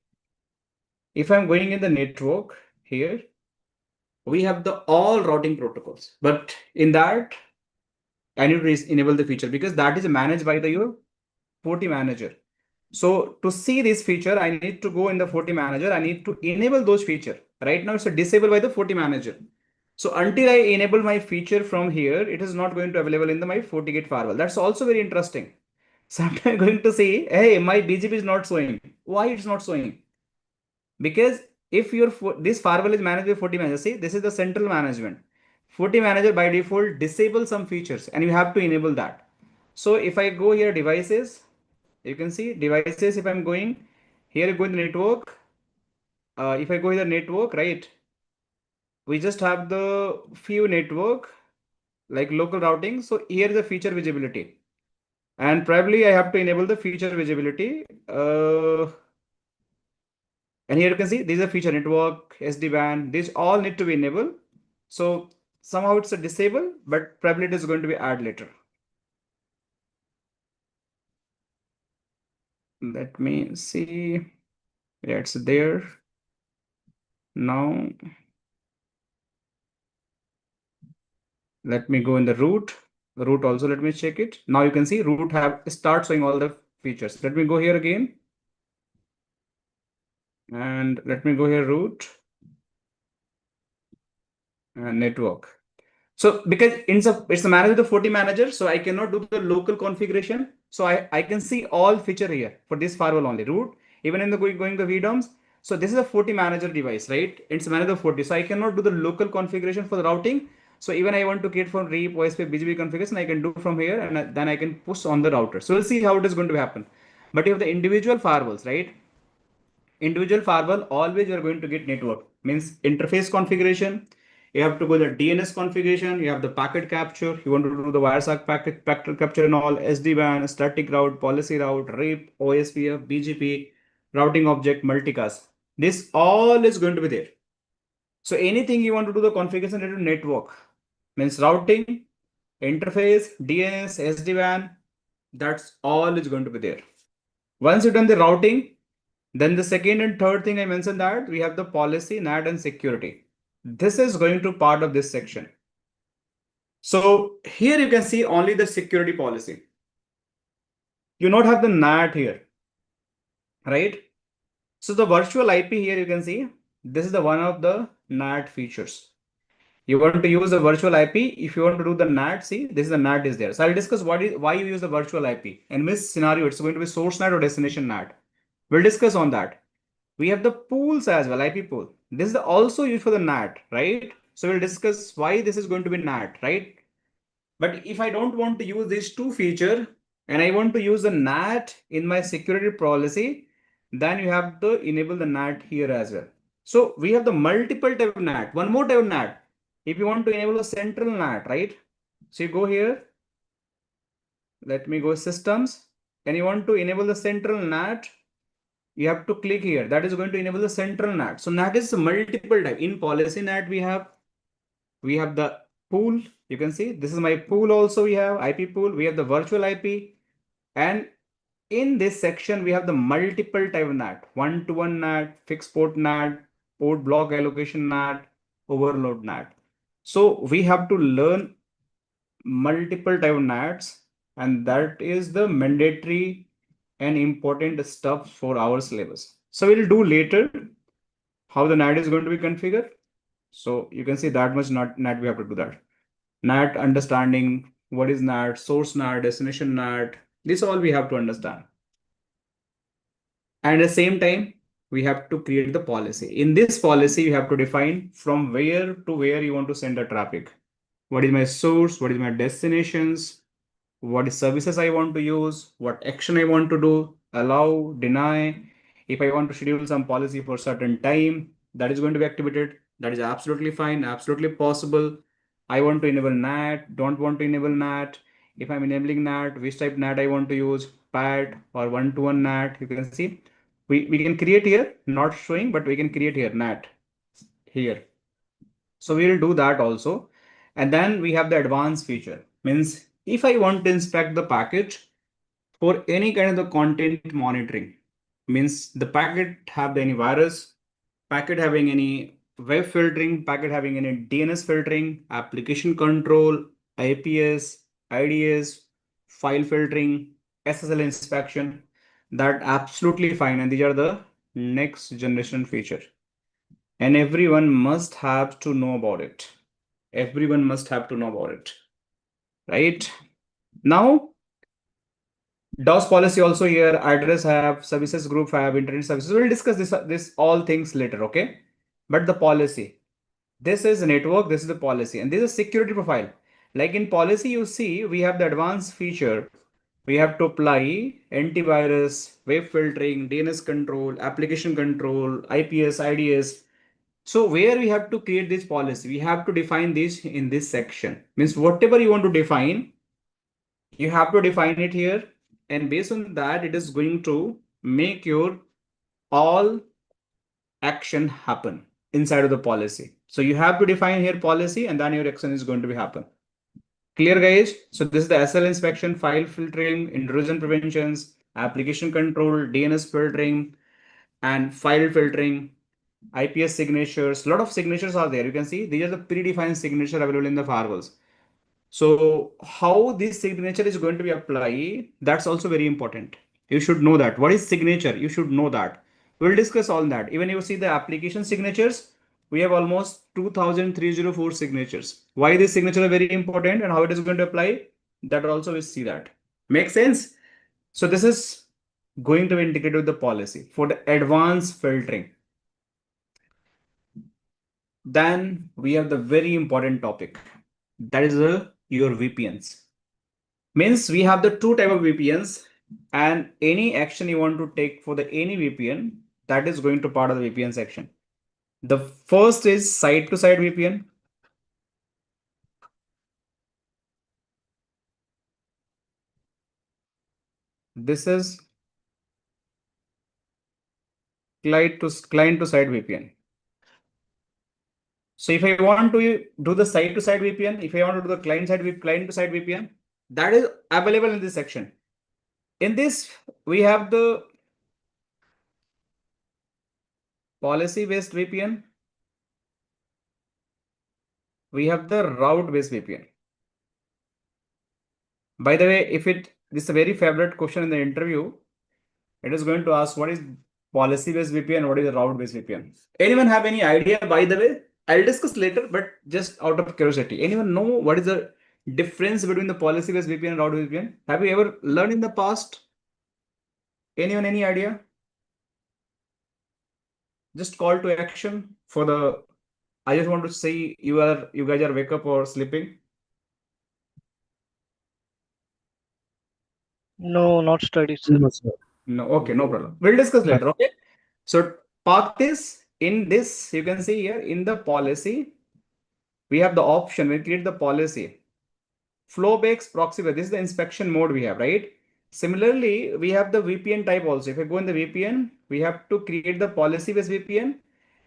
If I'm going in the network here, we have the all routing protocols. But in that, I need to enable the feature because that is managed by your FortiManager. So to see this feature, I need to go in the FortiManager. I need to enable those features. Right now, it's disabled by the FortiManager. So until I enable my feature from here, it is not going to available in my FortiGate firewall. That's also very interesting. So I'm going to say, hey, my BGP is not showing. Why it's not showing? Because if this firewall is managed by FortiManager, see, this is the central management. FortiManager by default disable some features, and you have to enable that. So if I go here devices, you can see devices. If I'm going here, go in the network. If I go in the network, right, we just have the few network like local routing. So here is the feature visibility, and probably I have to enable the feature visibility. And here you can see these are feature network, SD-WAN, these all need to be enabled. So somehow it's a disable, but probably it is going to be add later. Let me see. Yeah, it's there. Now let me go in the root. Root also, let me check it. Now you can see root have start showing all the features. Let me go here again. And let me go here root and network. So because it's a manager, the FortiManager, so I cannot do the local configuration. So I can see all feature here for this firewall only root, even in the going the VDOMs. So this is a FortiManager device, right? It's manager 40. So I cannot do the local configuration for the routing. So even I want to create for REAP, OSP, BGP configuration, I can do from here, and then I can push on the router. So we'll see how it is going to happen. But you have the individual firewalls, right? Individual firewall, always you're going to get network, means interface configuration. You have to go the DNS configuration, you have the packet capture, you want to do the Wireshark packet capture and all, SD-WAN, static route, policy route, RAIP, OSPF, BGP, routing object, multicast. This all is going to be there. So anything you want to do the configuration related to network, means routing, interface, DNS, SD-WAN, that's all is going to be there. Once you've done the routing, then the second and third thing I mentioned that we have the policy, NAT and security. This is going to part of this section. So here you can see only the security policy. You not have the NAT here, right? So the virtual IP here you can see, this is the one of the NAT features. You want to use the virtual IP. If you want to do the NAT, see, this is the NAT is there. So I'll discuss why you use the virtual IP. In this scenario, it's going to be source NAT or destination NAT. We'll discuss on that. We have the pools as well, IP pool. This is also used for the NAT, right? So we'll discuss why this is going to be NAT, right? But if I don't want to use these two features and I want to use the NAT in my security policy, then you have to enable the NAT here as well. So we have the multiple type of NAT. One more type of NAT. If you want to enable a central NAT, right? So you go here. Let me go systems. And you want to enable the central NAT. You have to click here. That is going to enable the central NAT. So NAT is multiple type. In policy NAT, we have the pool. You can see this is my pool also. We have IP pool. We have the virtual IP. And in this section, we have the multiple type of NAT. One-to-one NAT, fixed port NAT, port block allocation NAT, overload NAT. So we have to learn multiple type of NATs, and that is the mandatory and important stuff for our syllabus. So we'll do later how the NAT is going to be configured. So you can see that much NAT we have to do that. NAT understanding, what is NAT, source NAT, destination NAT, this all we have to understand. And at the same time, we have to create the policy. In this policy, you have to define from where to where you want to send the traffic. What is my source? What is my destinations? What services I want to use, what action I want to do, allow, deny. If I want to schedule some policy for certain time, that is going to be activated. That is absolutely fine, absolutely possible. I want to enable NAT, don't want to enable NAT. If I'm enabling NAT, which type NAT I want to use, PAT or one-to-one NAT. You can see we can create here, not showing, but we can create here NAT here. So we'll do that also. And then we have the advanced feature, means if I want to inspect the packet for any kind of the content monitoring, means the packet have any virus, packet having any web filtering, packet having any DNS filtering, application control, IPS, IDS, file filtering, SSL inspection, that absolutely fine. And these are the next generation feature. And everyone must have to know about it. Everyone must have to know about it, right? Now, DOS policy also here, address have, services group have, internet services. We'll discuss this all things later, okay? But the policy, this is network, this is the policy, and this is security profile. Like in policy, you see, we have the advanced feature. We have to apply antivirus, web filtering, DNS control, application control, IPS, IDS. So where we have to create this policy, we have to define this in this section. Means whatever you want to define, you have to define it here. And based on that, it is going to make your all action happen inside of the policy. So you have to define here policy and then your action is going to be happen. Clear guys? So this is the SL inspection, file filtering, intrusion preventions, application control, DNS filtering, and file filtering, IPS signatures. A lot of signatures are there. You can see these are the predefined signature available in the firewalls. So how this signature is going to be applied, that's also very important. You should know that. What is signature? You should know that. We'll discuss all that. Even you see the application signatures, we have almost 2,304 signatures. Why this signature is very important and how it is going to apply, that also we see that. Make sense? So this is going to be integrated with the policy for the advanced filtering. Then we have the very important topic. That is your VPNs. Means we have the two type of VPNs, and any action you want to take for the any VPN, that is going to part of the VPN section. The first is site-to-site VPN. This is client-to-site VPN. So if I want to do the site-to-site VPN, if I want to do the client-to-site VPN, that is available in this section. In this, we have the policy-based VPN. We have the route-based VPN. By the way, this is a very favorite question in the interview. It is going to ask what is policy-based VPN, what is the route-based VPN. Anyone have any idea? By the way, I'll discuss later, but just out of curiosity, anyone know what is the difference between the policy-based VPN and route-based VPN? Have you ever learned in the past? Anyone, any idea? Just call to action for the. I just want to say you guys are wake up or sleeping. No, not studied, sir. No, sir. No, okay, no problem. We'll discuss later. Okay. So park this in this. You can see here in the policy, we have the option. We create the policy. Flow-based proxy. This is the inspection mode we have, right? Similarly, we have the VPN type also. If I go in the VPN, we have to create the policy-based VPN,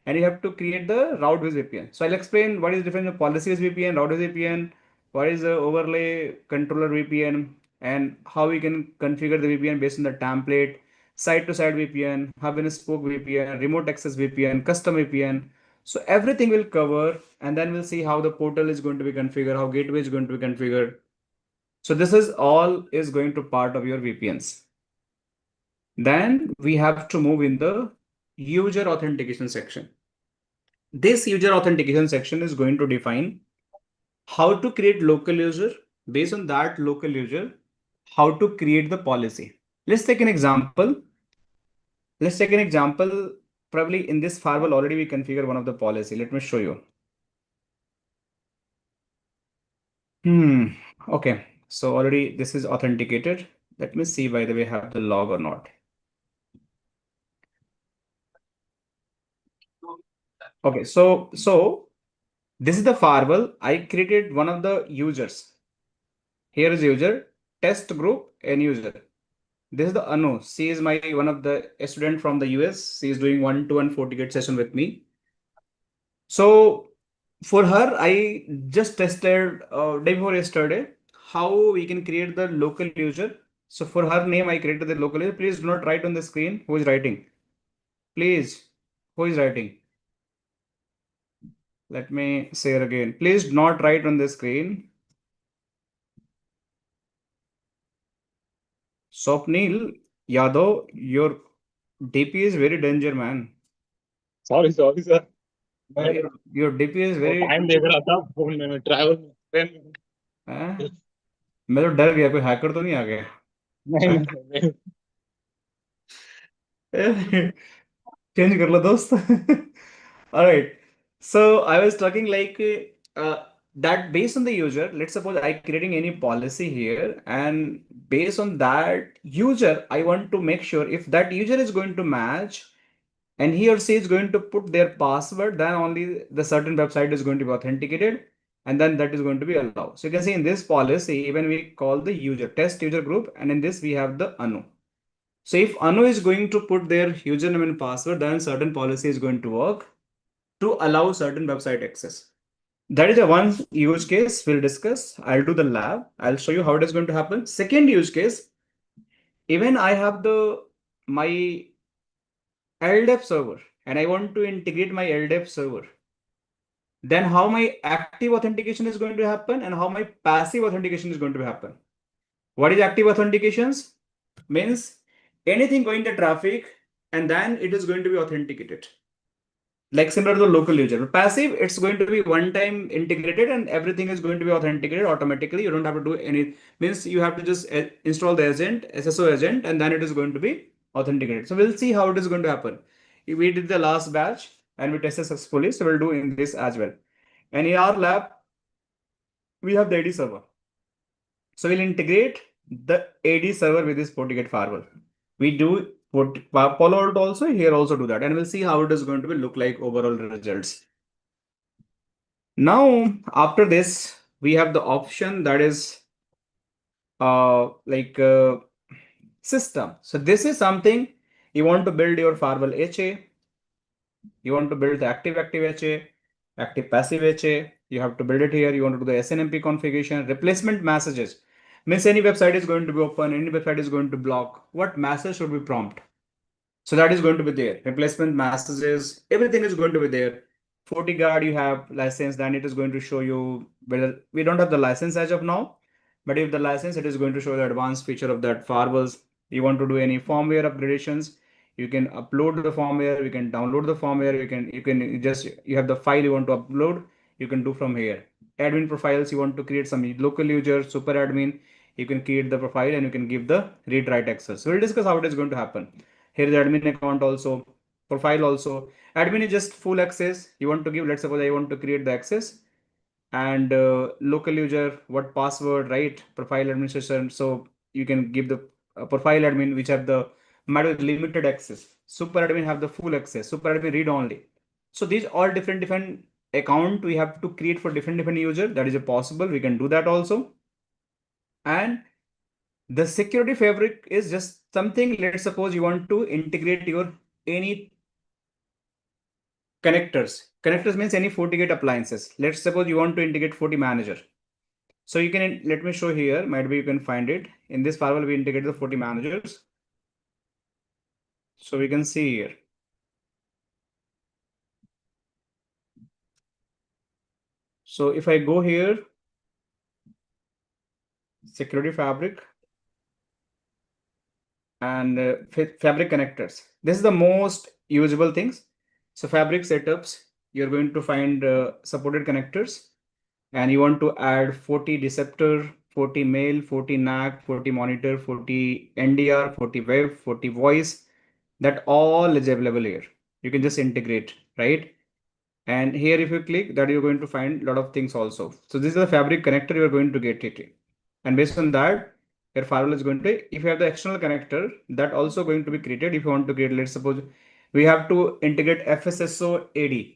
and you have to create the route-based VPN. So I'll explain what is the difference of policy-based VPN, route-based VPN, what is the overlay controller VPN, and how we can configure the VPN based on the template, site-to-site VPN, hub and spoke VPN, remote access VPN, custom VPN. So everything will cover, and then we'll see how the portal is going to be configured, how gateway is going to be configured. So this is all is going to part of your VPNs. Then we have to move in the user authentication section. This user authentication section is going to define how to create local user. Based on that local user, how to create the policy. Let's take an example. Probably in this firewall already we configure one of the policy. Let me show you. Okay. So already this is authenticated. Let me see, by the way, have the log or not. Okay, so this is the firewall. I created one of the users. Here is user, test group, and user. This is the Anu. She is my one of the student from the US. She is doing 1-to-1 FortiGate session with me. So for her, I just tested day before yesterday how we can create the local user. So for her name, I created the local user. Please do not write on the screen who is writing. Please, who is writing? Let me say it again. Please do not write on the screen. Swapnil Yadav, your DP is very danger, man. Sorry sir Your DP is very. Time देख रहा था phone में travel train में हैं? मैं तो डर गया, कोई हैकर तो नहीं आ गया? नहीं नहीं Change कर लो दोस्त. All right. So I was talking like that based on the user. Let's suppose I creating any policy here, and based on that user, I want to make sure if that user is going to match, and he or she is going to put their password, then only the certain website is going to be authenticated, and then that is going to be allowed. So you can see in this policy, even we call the user test user group, and in this we have the Anu. So if Anu is going to put their username and password, then certain policy is going to work to allow certain website access. That is the one use case we'll discuss. I'll do the lab. I'll show you how it is going to happen. Second use case, even I have my LDAP server and I want to integrate my LDAP server. Then how my active authentication is going to happen and how my passive authentication is going to happen. What is active authentications? Means anything going to traffic and then it is going to be authenticated. Like similar to the local user. Passive, it's going to be one time integrated and everything is going to be authenticated automatically. You don't have to do any, means you have to just install the agent, SSO agent, and then it is going to be authenticated. So we'll see how it is going to happen. We did the last batch and we tested successfully. So we'll do in this as well. And in our lab, we have the AD server. So we'll integrate the AD server with this FortiGate firewall. We do Palo Alto also, here also do that, and we'll see how it is going to be look like overall results. Now, after this, we have the option that is system. So this is something you want to build your firewall HA. You want to build the active HA, active passive HA. You have to build it here. You want to do the SNMP configuration, replacement messages. Means any website is going to be open, any website is going to block. What message should we prompt? So that is going to be there. Replacement messages, everything is going to be there. FortiGuard, you have license, then it is going to show you whether we don't have the license as of now, but if the license, it is going to show the advanced feature of that firewalls. You want to do any firmware upgradations, you can upload the firmware, you can download the firmware, you have the file you want to upload, you can do from here. Admin profiles, you want to create some local user, super admin, you can create the profile and you can give the read write access. So we'll discuss how it is going to happen. Here is the admin account also, profile also. Admin is just full access. You want to give, let's suppose I want to create the access and local user, what password, right? Profile administration. So you can give the profile admin, which have the matter with limited access. Super admin have the full access. Super admin read only. So these all different account we have to create for different user. That is a possible. We can do that also. And the security fabric is just something, let's suppose you want to integrate your any connectors. Connectors means any FortiGate appliances. Let's suppose you want to integrate FortiManager. So you can, let me show here, might be you can find it. In this firewall, we integrate the FortiManagers. So we can see here. So if I go here, security fabric and fabric connectors. This is the most usable things. So fabric setups, you're going to find supported connectors, and you want to add FortiDeceptor, FortiMail, FortiNAC, FortiMonitor, FortiNDR, FortiWeb, FortiVoice. That all is available here. You can just integrate, right? And here, if you click that, you're going to find a lot of things also. So this is the fabric connector you're going to get it. And based on that, your firewall is going to, if you have the external connector, that also going to be created. If you want to create, let's suppose we have to integrate FSSO AD.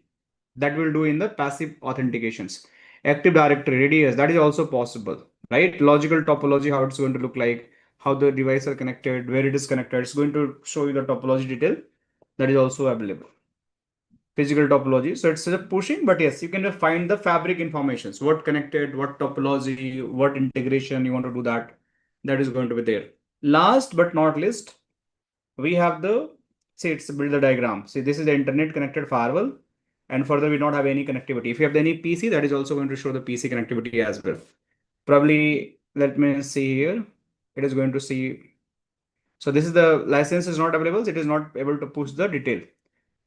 That will do in the passive authentications. Active Directory, RDS, that is also possible, right? Logical topology, how it's going to look like, how the devices are connected, where it is connected. It's going to show you the topology detail. That is also available. Physical topology. So it's just pushing, but yes, you can just find the fabric informations, what connected, what topology, what integration you want to do that. That is going to be there. Last but not least, we have the, see, it's build the diagram. See, this is the internet connected firewall. And further, we don't have any connectivity. If you have any PC, that is also going to show the PC connectivity as well. Probably, let me see here. It is going to see. So this is the license is not available. It is not able to push the detail.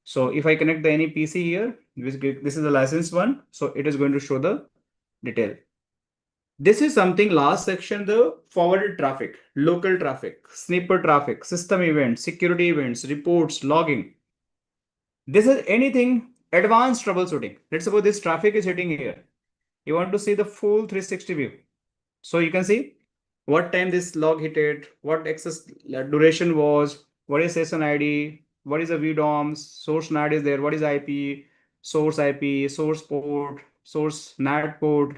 So if I connect the any PC here, this is the license one. So it is going to show the detail. This is something last section, the forwarded traffic, local traffic, sniper traffic, system events, security events, reports, logging. This is anything advanced troubleshooting. Let's suppose this traffic is hitting here. You want to see the full 360 view. So you can see what time this log hit it, what access duration was, what is session ID, what is the VDOMs, source NAT is there, what is IP, source port, source NAT port,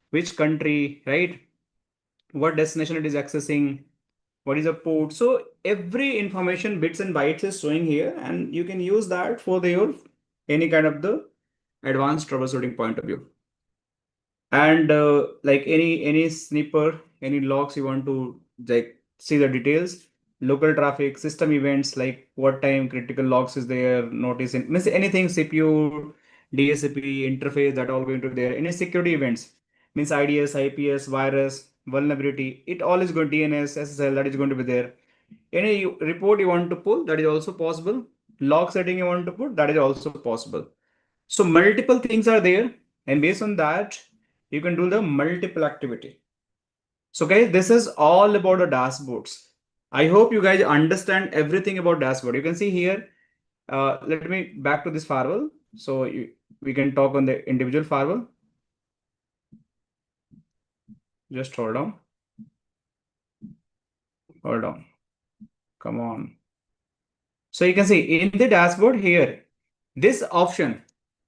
which country, right? What destination it is accessing, what is a port. So every information bits and bytes is showing here, and you can use that for your any kind of the advanced troubleshooting point of view. And like any snipper, any logs you want to like see the details, local traffic, system events, like what time critical logs is there, notice means anything CPU, DSCP, interface, that all going to be there. Any security events means IDS, IPS, virus, vulnerability, it all is going DNS, SSL, that is going to be there. Any report you want to pull, that is also possible. Log setting you want to put, that is also possible. So multiple things are there, and based on that, you can do the multiple activity. So guys, this is all about the dashboards. I hope you guys understand everything about dashboard. You can see here, let me back to this firewall. So we can talk on the individual firewall. Just hold on. Hold on. Come on. So you can see in the dashboard here, this option,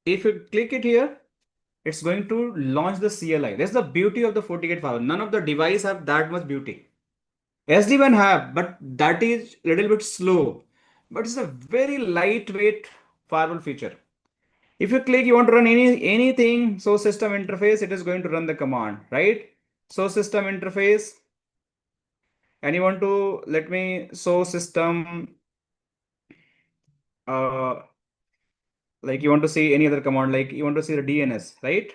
if you click it here, it's going to launch the CLI. That's the beauty of the FortiGate firewall. None of the device have that much beauty. SD-WAN have, but that is a little bit slow. But it's a very lightweight firewall feature. If you click, you want to run anything, so system interface, it is going to run the command, right? So system interface, and you want to let me so system, like you want to see any other command, like you want to see the DNS, right?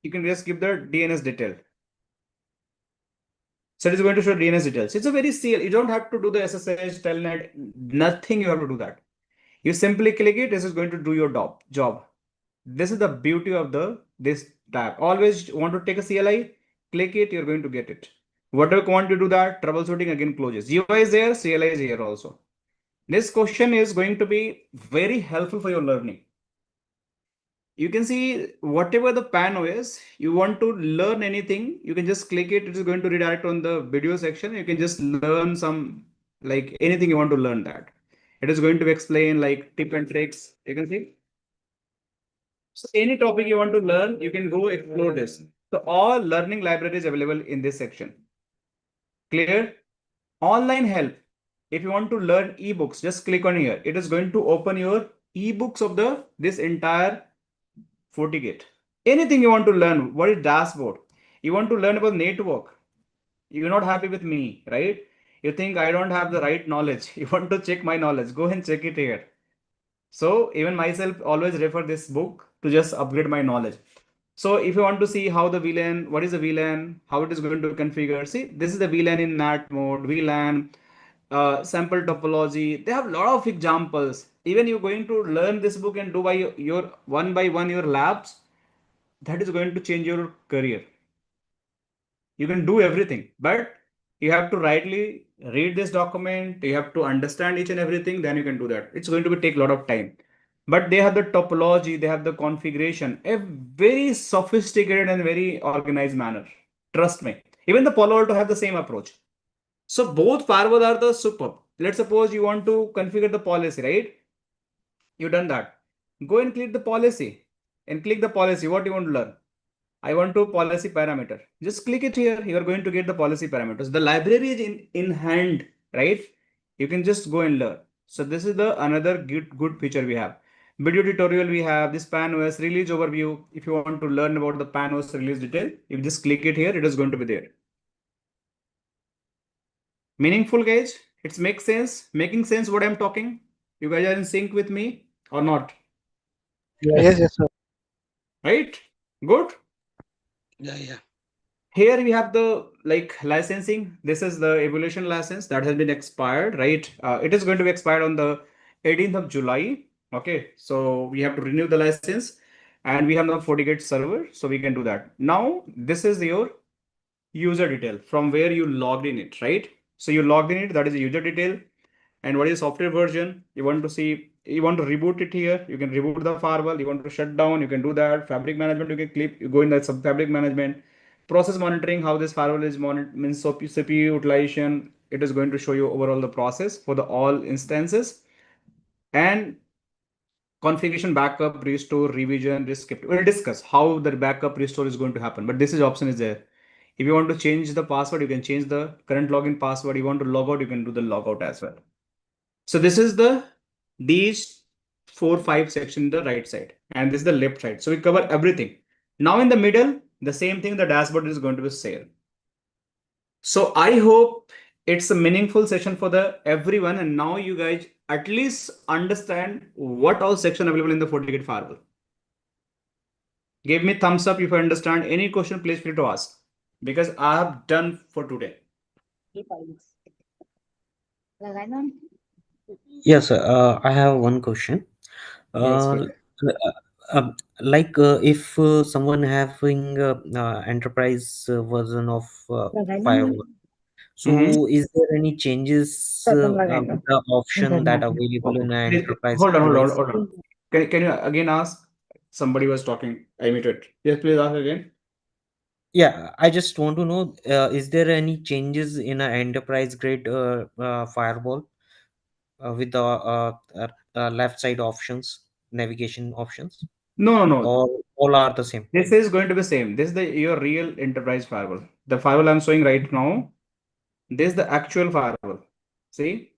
You can just give the DNS detail. So it is going to show DNS details. It's a very CL. You don't have to do the SSH, telnet, nothing you have to do that. You simply click it, this is going to do your job. This is the beauty of this tab. Always want to take a CLI, click it, you're going to get it. Whatever command you do that, troubleshooting again closes. UI is there, CLI is here also. This question is going to be very helpful for your learning. You can see whatever the pan OS, you want to learn anything, you can just click it. It is going to redirect on the video section. You can just learn some, like anything you want to learn that. It is going to explain like tip and tricks. You can see. So any topic you want to learn, you can go explore this. So all learning libraries available in this section. Clear? Online help. If you want to learn ebooks, just click on here. It is going to open your ebooks of this entire FortiGate. Anything you want to learn, what is dashboard? You want to learn about network. You're not happy with me, right? You think I don't have the right knowledge. You want to check my knowledge. Go and check it here. So even myself always refer this book to just upgrade my knowledge. So if you want to see how the VLAN, what is the VLAN, how it is going to configure. See, this is the VLAN in NAT mode, VLAN, sample topology. They have a lot of examples. Even you're going to learn this book and do by your one by one your labs, that is going to change your career. You can do everything, but you have to rightly read this document. You have to understand each and everything. Then you can do that. It's going to take a lot of time, but they have the topology, they have the configuration, a very sophisticated and very organized manner. Trust me. Even the Palo Alto have the same approach. So both firewalls are the superb. Let's suppose you want to configure the policy, right? You've done that. Go and click the policy and click the policy. What you want to learn? I want to policy parameter. Just click it here. You are going to get the policy parameters. The library is in hand, right? You can just go and learn. So this is the another good feature we have. Video tutorial we have this PAN OS release overview. If you want to learn about the PAN OS release detail, you just click it here. It is going to be there. Meaningful, guys? It makes sense. Making sense what I'm talking. You guys are in sync with me or not? Yes, yes, sir. Right? Good. Yeah. Here we have the licensing. This is the evaluation license that has been expired, right? It is going to be expired on the 18th of July. Okay, so we have to renew the license, and we have the FortiGate server, so we can do that. Now this is your user detail from where you logged in it, right? So you logged in it, that is a user detail. And what is software version? You want to see, you want to reboot it here. You can reboot the firewall. You want to shut down, you can do that. Fabric management, you can click, you go in that sub fabric management. Process monitoring, how this firewall is monitored, means CPU utilization. It is going to show you overall the process for the all instances. And configuration, backup, restore, revision, risk. We'll discuss how the backup restore is going to happen, but this is option is there. If you want to change the password, you can change the current login password. You want to log out, you can do the logout as well. So this is these 4-5 section in the right side, and this is the left side. So we cover everything. Now in the middle, the same thing, the dashboard is going to be same. So I hope it's a meaningful session for the everyone, and now you guys at least understand what all section available in the FortiGate firewall. Give me thumbs up if you understand. Any question, please feel to ask, because I have done for today. Yes, I have one question. Yes, Uh, please. if someone having enterprise version of firewall, so is there any changes with the option that available in an Please, enterprise hold on, hold on, device? hold on. Can you again ask? Somebody was talking. I muted. Yes, please ask again. Yeah, I just want to know, is there any changes in an enterprise grade firewall with the left side options, navigation options, No, no, no. or all are the same? This is going to be same. This is your real enterprise firewall. The firewall I'm showing right now. This is the actual firewall. See?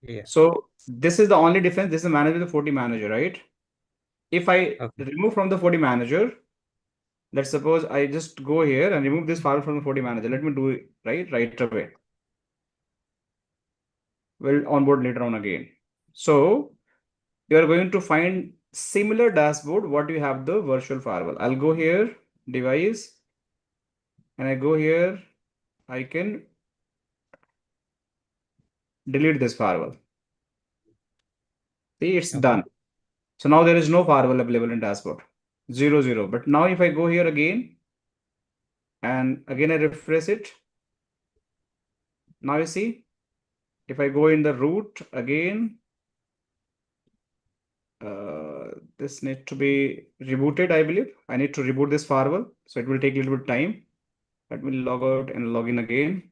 Yeah. So this is the only difference. This is managed with the FortiManager, right? If I Okay. remove from the FortiManager, let's suppose I just go here and remove this firewall from the FortiManager. Let me do it right away. We'll onboard later on again. So you are going to find similar dashboard what you have the virtual firewall. I'll go here, device, and I go here, I can delete this firewall. See, it's Okay. done. So now there is no firewall available in dashboard. 0, 0. But now if I go here again, and again I refresh it, now you see, if I go in the root again, this needs to be rebooted, I believe. I need to reboot this firewall, so it will take a little bit of time. Let me log out and log in again.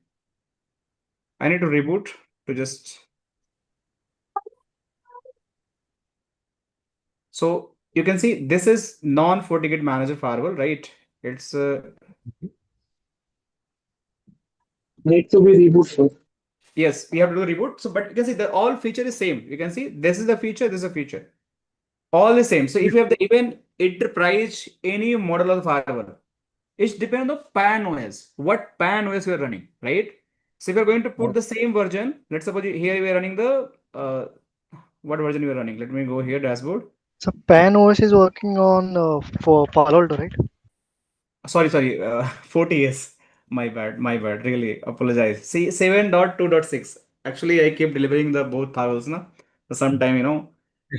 I need to reboot to just. So you can see this is non-FortiGate Manager firewall, right? It's Need to be reboot, sir. yes, we have to do reboot. So, but you can see the all feature is same. You can see this is the feature, this is a feature. All the same. So if you have the even enterprise, any model of the firewall, it depends on the PAN OS. What PAN OS you are running, right? So if you're going to put the same version, let's suppose here we are running the what version you are running. Let me go here, dashboard. So PAN OS is working on for Palo Alto, right? Sorry, 40 years. My bad. Really apologize. See, 7.2.6. Actually, I keep delivering the both files, na? So sometime,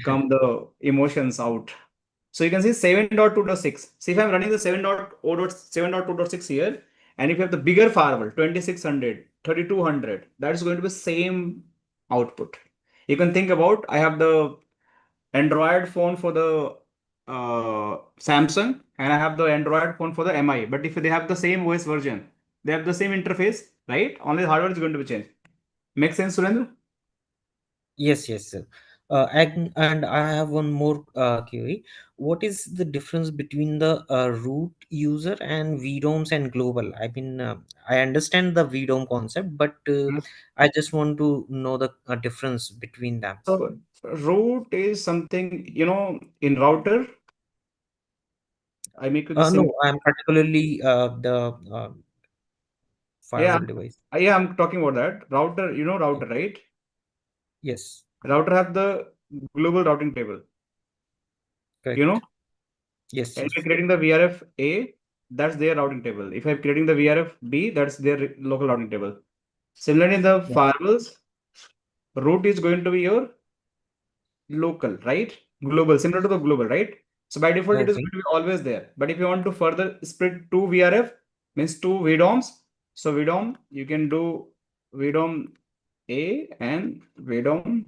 come the emotions out. So you can see 7.2.6. See, if I'm running the 7.2.6 here, and if you have the bigger firewall, 2600, 3200, that is going to be same output. You can think about, I have the Android phone for the Samsung, and I have the Android phone for the MI. But if they have the same OS version, they have the same interface, right? Only the hardware is going to be changed. Make sense, Surendra? Yes, sir. And I have one more query. What is the difference between the root user and VDOMs and global? I mean, I understand the VDOM concept, but I just want to know the difference between them. So root is something, in router. I make it the No, simple. I'm particularly the Yeah, firewall device. yeah, I'm talking about that. Router, router, right? Yes, Router have the global routing table, correct. Yes, and if you're yes. creating the VRF A, that's their routing table. If I'm creating the VRF B, that's their local routing table. Similarly, in the Yeah. firewalls, root is going to be your local, right? Global, similar to the global, right? So by default, it is Okay. going to be always there. But if you want to further split to VRF, means two VDOMs. So VDOM, you can do VDOM A and VDOM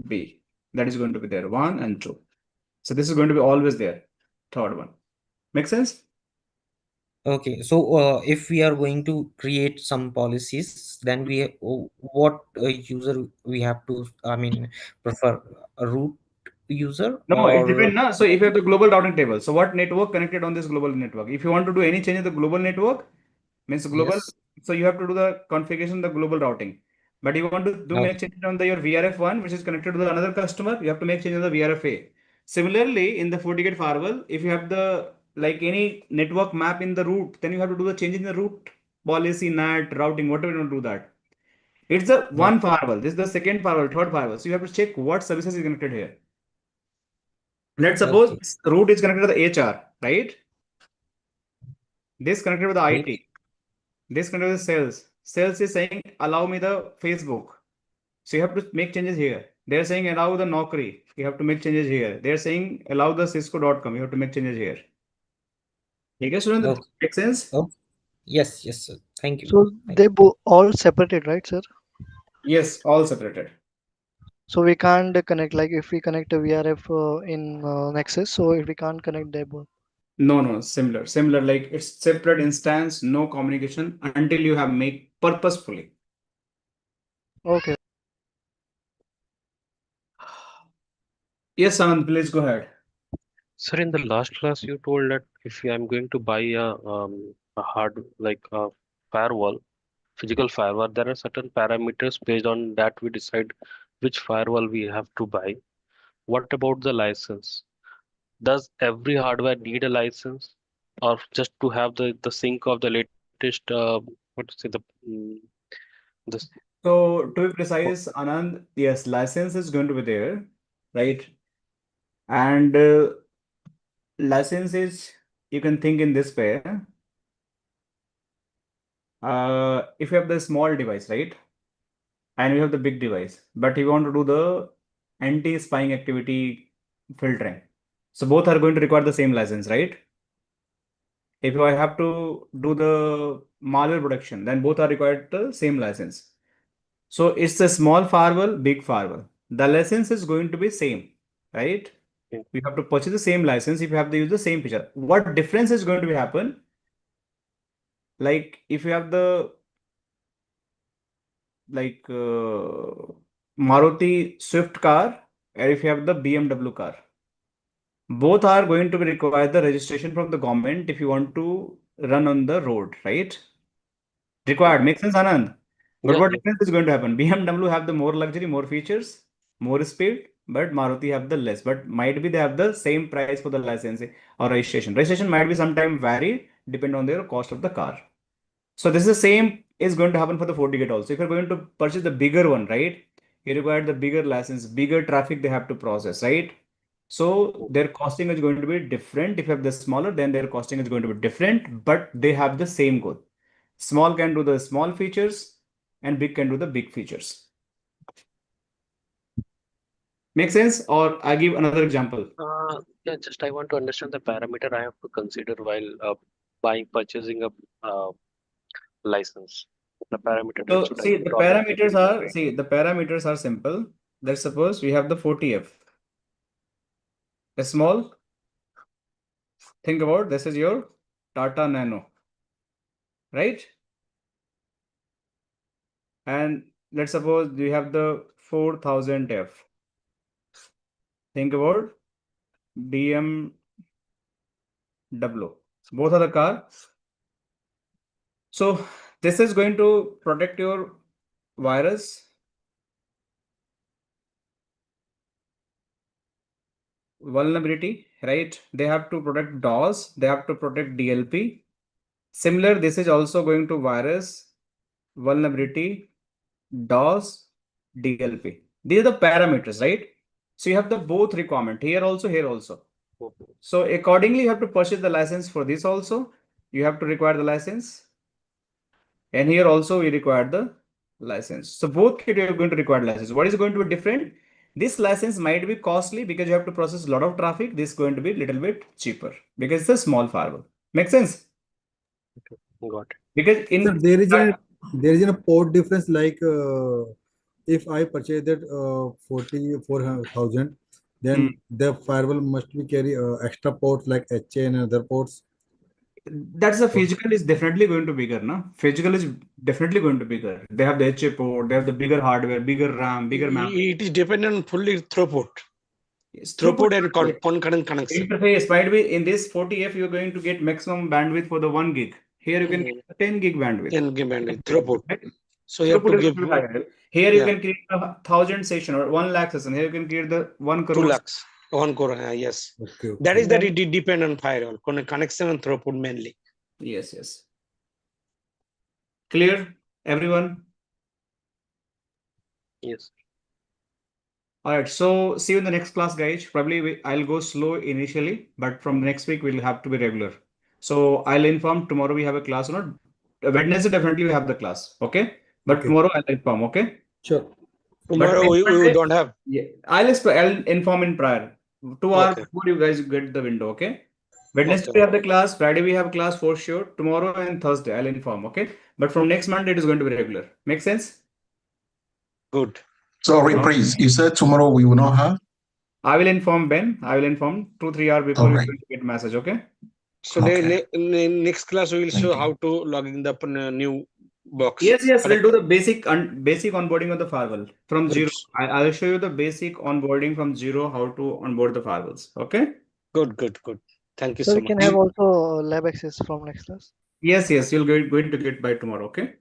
B. That is going to be there, 1 and 2. So this is going to be always there, third one. Make sense? Okay, so if we are going to create some policies, then what user we have to, I mean, prefer a root user No, it or depends. No? So if you have the global routing table, so what network connected on this global network? If you want to do any change in the global network, means global, yes. so you have to do the configuration, the global routing. But you want to do make Okay. changes on your VRF1, which is connected to the another customer, you have to make changes on the VRFA. Similarly, in the FortiGate firewall, if you have the like any network map in the root, then you have to do the change in the root policy, NAT, routing, whatever you want to do that. It's the No. one firewall. This is the second firewall, third firewall. So you have to check what services is connected here. Let's suppose Okay. this root is connected to the HR, right? This connected with the Right. IT. This connected with sales. Sales is saying allow me the Facebook. So you have to make changes here. They're saying allow the Naukri. You have to make changes here. They're saying allow the Cisco.com. You have to make changes here. You guys student, that Okay. makes sense? Oh, yes, yes, sir. Thank you. So Thank they all separated, right, sir? Yes, all separated. So we can't connect, like if we connect a VRF in Nexus, so if we can't connect they both. No, similar. Like it's separate instance, no communication until you have make purposefully. Okay. Yes, Anand, please go ahead. Sir, in the last class, you told that if I'm going to buy a hard like a firewall, physical firewall, there are certain parameters based on that we decide which firewall we have to buy. What about the license? Does every hardware need a license, or just to have the sync of the latest what to say mm, this So to be precise, Anand, yes, license is going to be there, right? And license is, you can think in this way. If you have the small device, right? And you have the big device, but you want to do the anti-spying activity filtering. So both are going to require the same license, right? If I have to do the malware protection, then both are required the same license. So it's a small firewall, big firewall. The license is going to be same, right? We have to purchase the same license if you have to use the same feature. What difference is going to be happen? Like if you have the like Maruti Swift car, or if you have the BMW car, both are going to be require the registration from the government if you want to run on the road, right? Required. Makes sense, Anand? But yeah, what yeah. difference is going to happen? BMW have the more luxury, more features, more speed, but Maruti have the less. But might be they have the same price for the licensing or registration. Registration might be sometime vary depend on their cost of the car. So this is the same is going to happen for the FortiGate also. If you're going to purchase the bigger one, right? You require the bigger license, bigger traffic they have to process, right? So their costing is going to be different. If you have the smaller, then their costing is going to be different, but they have the same goal. Small can do the small features and big can do the big features. Make sense? Or I give another example. Yeah, just I want to understand the parameter I have to consider while purchasing a license. The parameter that So should I see put on it? the parameters are simple. Let's suppose we have the 40F. A small, think about this is your Tata Nano, right? And let's suppose we have the 4000F. Think about BMW. Both are the car. So this is going to protect your virus, vulnerability, right? They have to protect DOS, they have to protect DLP. Similar, this is also going to virus, vulnerability, DOS, DLP. These are the parameters, right? So you have the both requirement here also, here also. So accordingly, you have to purchase the license for this also. You have to require the license. And here also we require the license. So both kit you are going to require license. What is going to be different? This license might be costly because you have to process a lot of traffic. This is going to be a little bit cheaper because it's a small firewall. Make sense? Got it. Because in So there is a port difference, like if I purchase that 44,000, then the firewall must be carry extra ports like HA and other ports. that's the physical is definitely going to be bigger, no? Physical is definitely going to be bigger. They have the HA port, they have the bigger hardware, bigger RAM, bigger memory. It is dependent on fully throughput. Yes, Throughput and yeah. concurrent connection. Interface might be in this 40F, you're going to get maximum bandwidth for the 1 gig. Here you can get 10 gig bandwidth. 10 gig bandwidth, throughput. Right? So you have to Throughput is give going to be higher. Here you yeah. can create 1,000 session or 1 lakh session. Here you can create the 1 2 crore. lakhs, 1 crore, yes. Okay, That is Then- that it depend on firewall, connection and throughput mainly. Yes, yes. Clear, everyone? Yes. All right, so see you in the next class, guys. Probably I'll go slow initially, but from next week we'll have to be regular. So I'll inform tomorrow we have a class or not. Wednesday definitely we have the class, okay? But Okay. tomorrow I'll inform, okay? Sure. Tomorrow But we Monday- don't have. Yeah, I'll inform in prior. 2 hours Okay. before you guys get the window, okay? Wednesday Okay. we have the class, Friday we have class for sure. Tomorrow and Thursday I'll inform, okay? But from next Monday it is going to be regular. Make sense? Good. Sorry, please. You said tomorrow we will not have? I will inform Ben. I will inform 2-3 hours before All you right. get message, okay? So Okay. next class we will Thank show you. how to log in the new box. Yes, we'll Correct? do the basic onboarding of the firewall from Good. zero. I'll show you the basic onboarding from zero, how to onboard the firewalls, okay? Good. Thank you So so we can much. have also lab access from next class. Yes, you'll going to get by tomorrow, okay?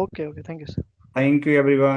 Okay, thank you, sir. Thank you, everyone.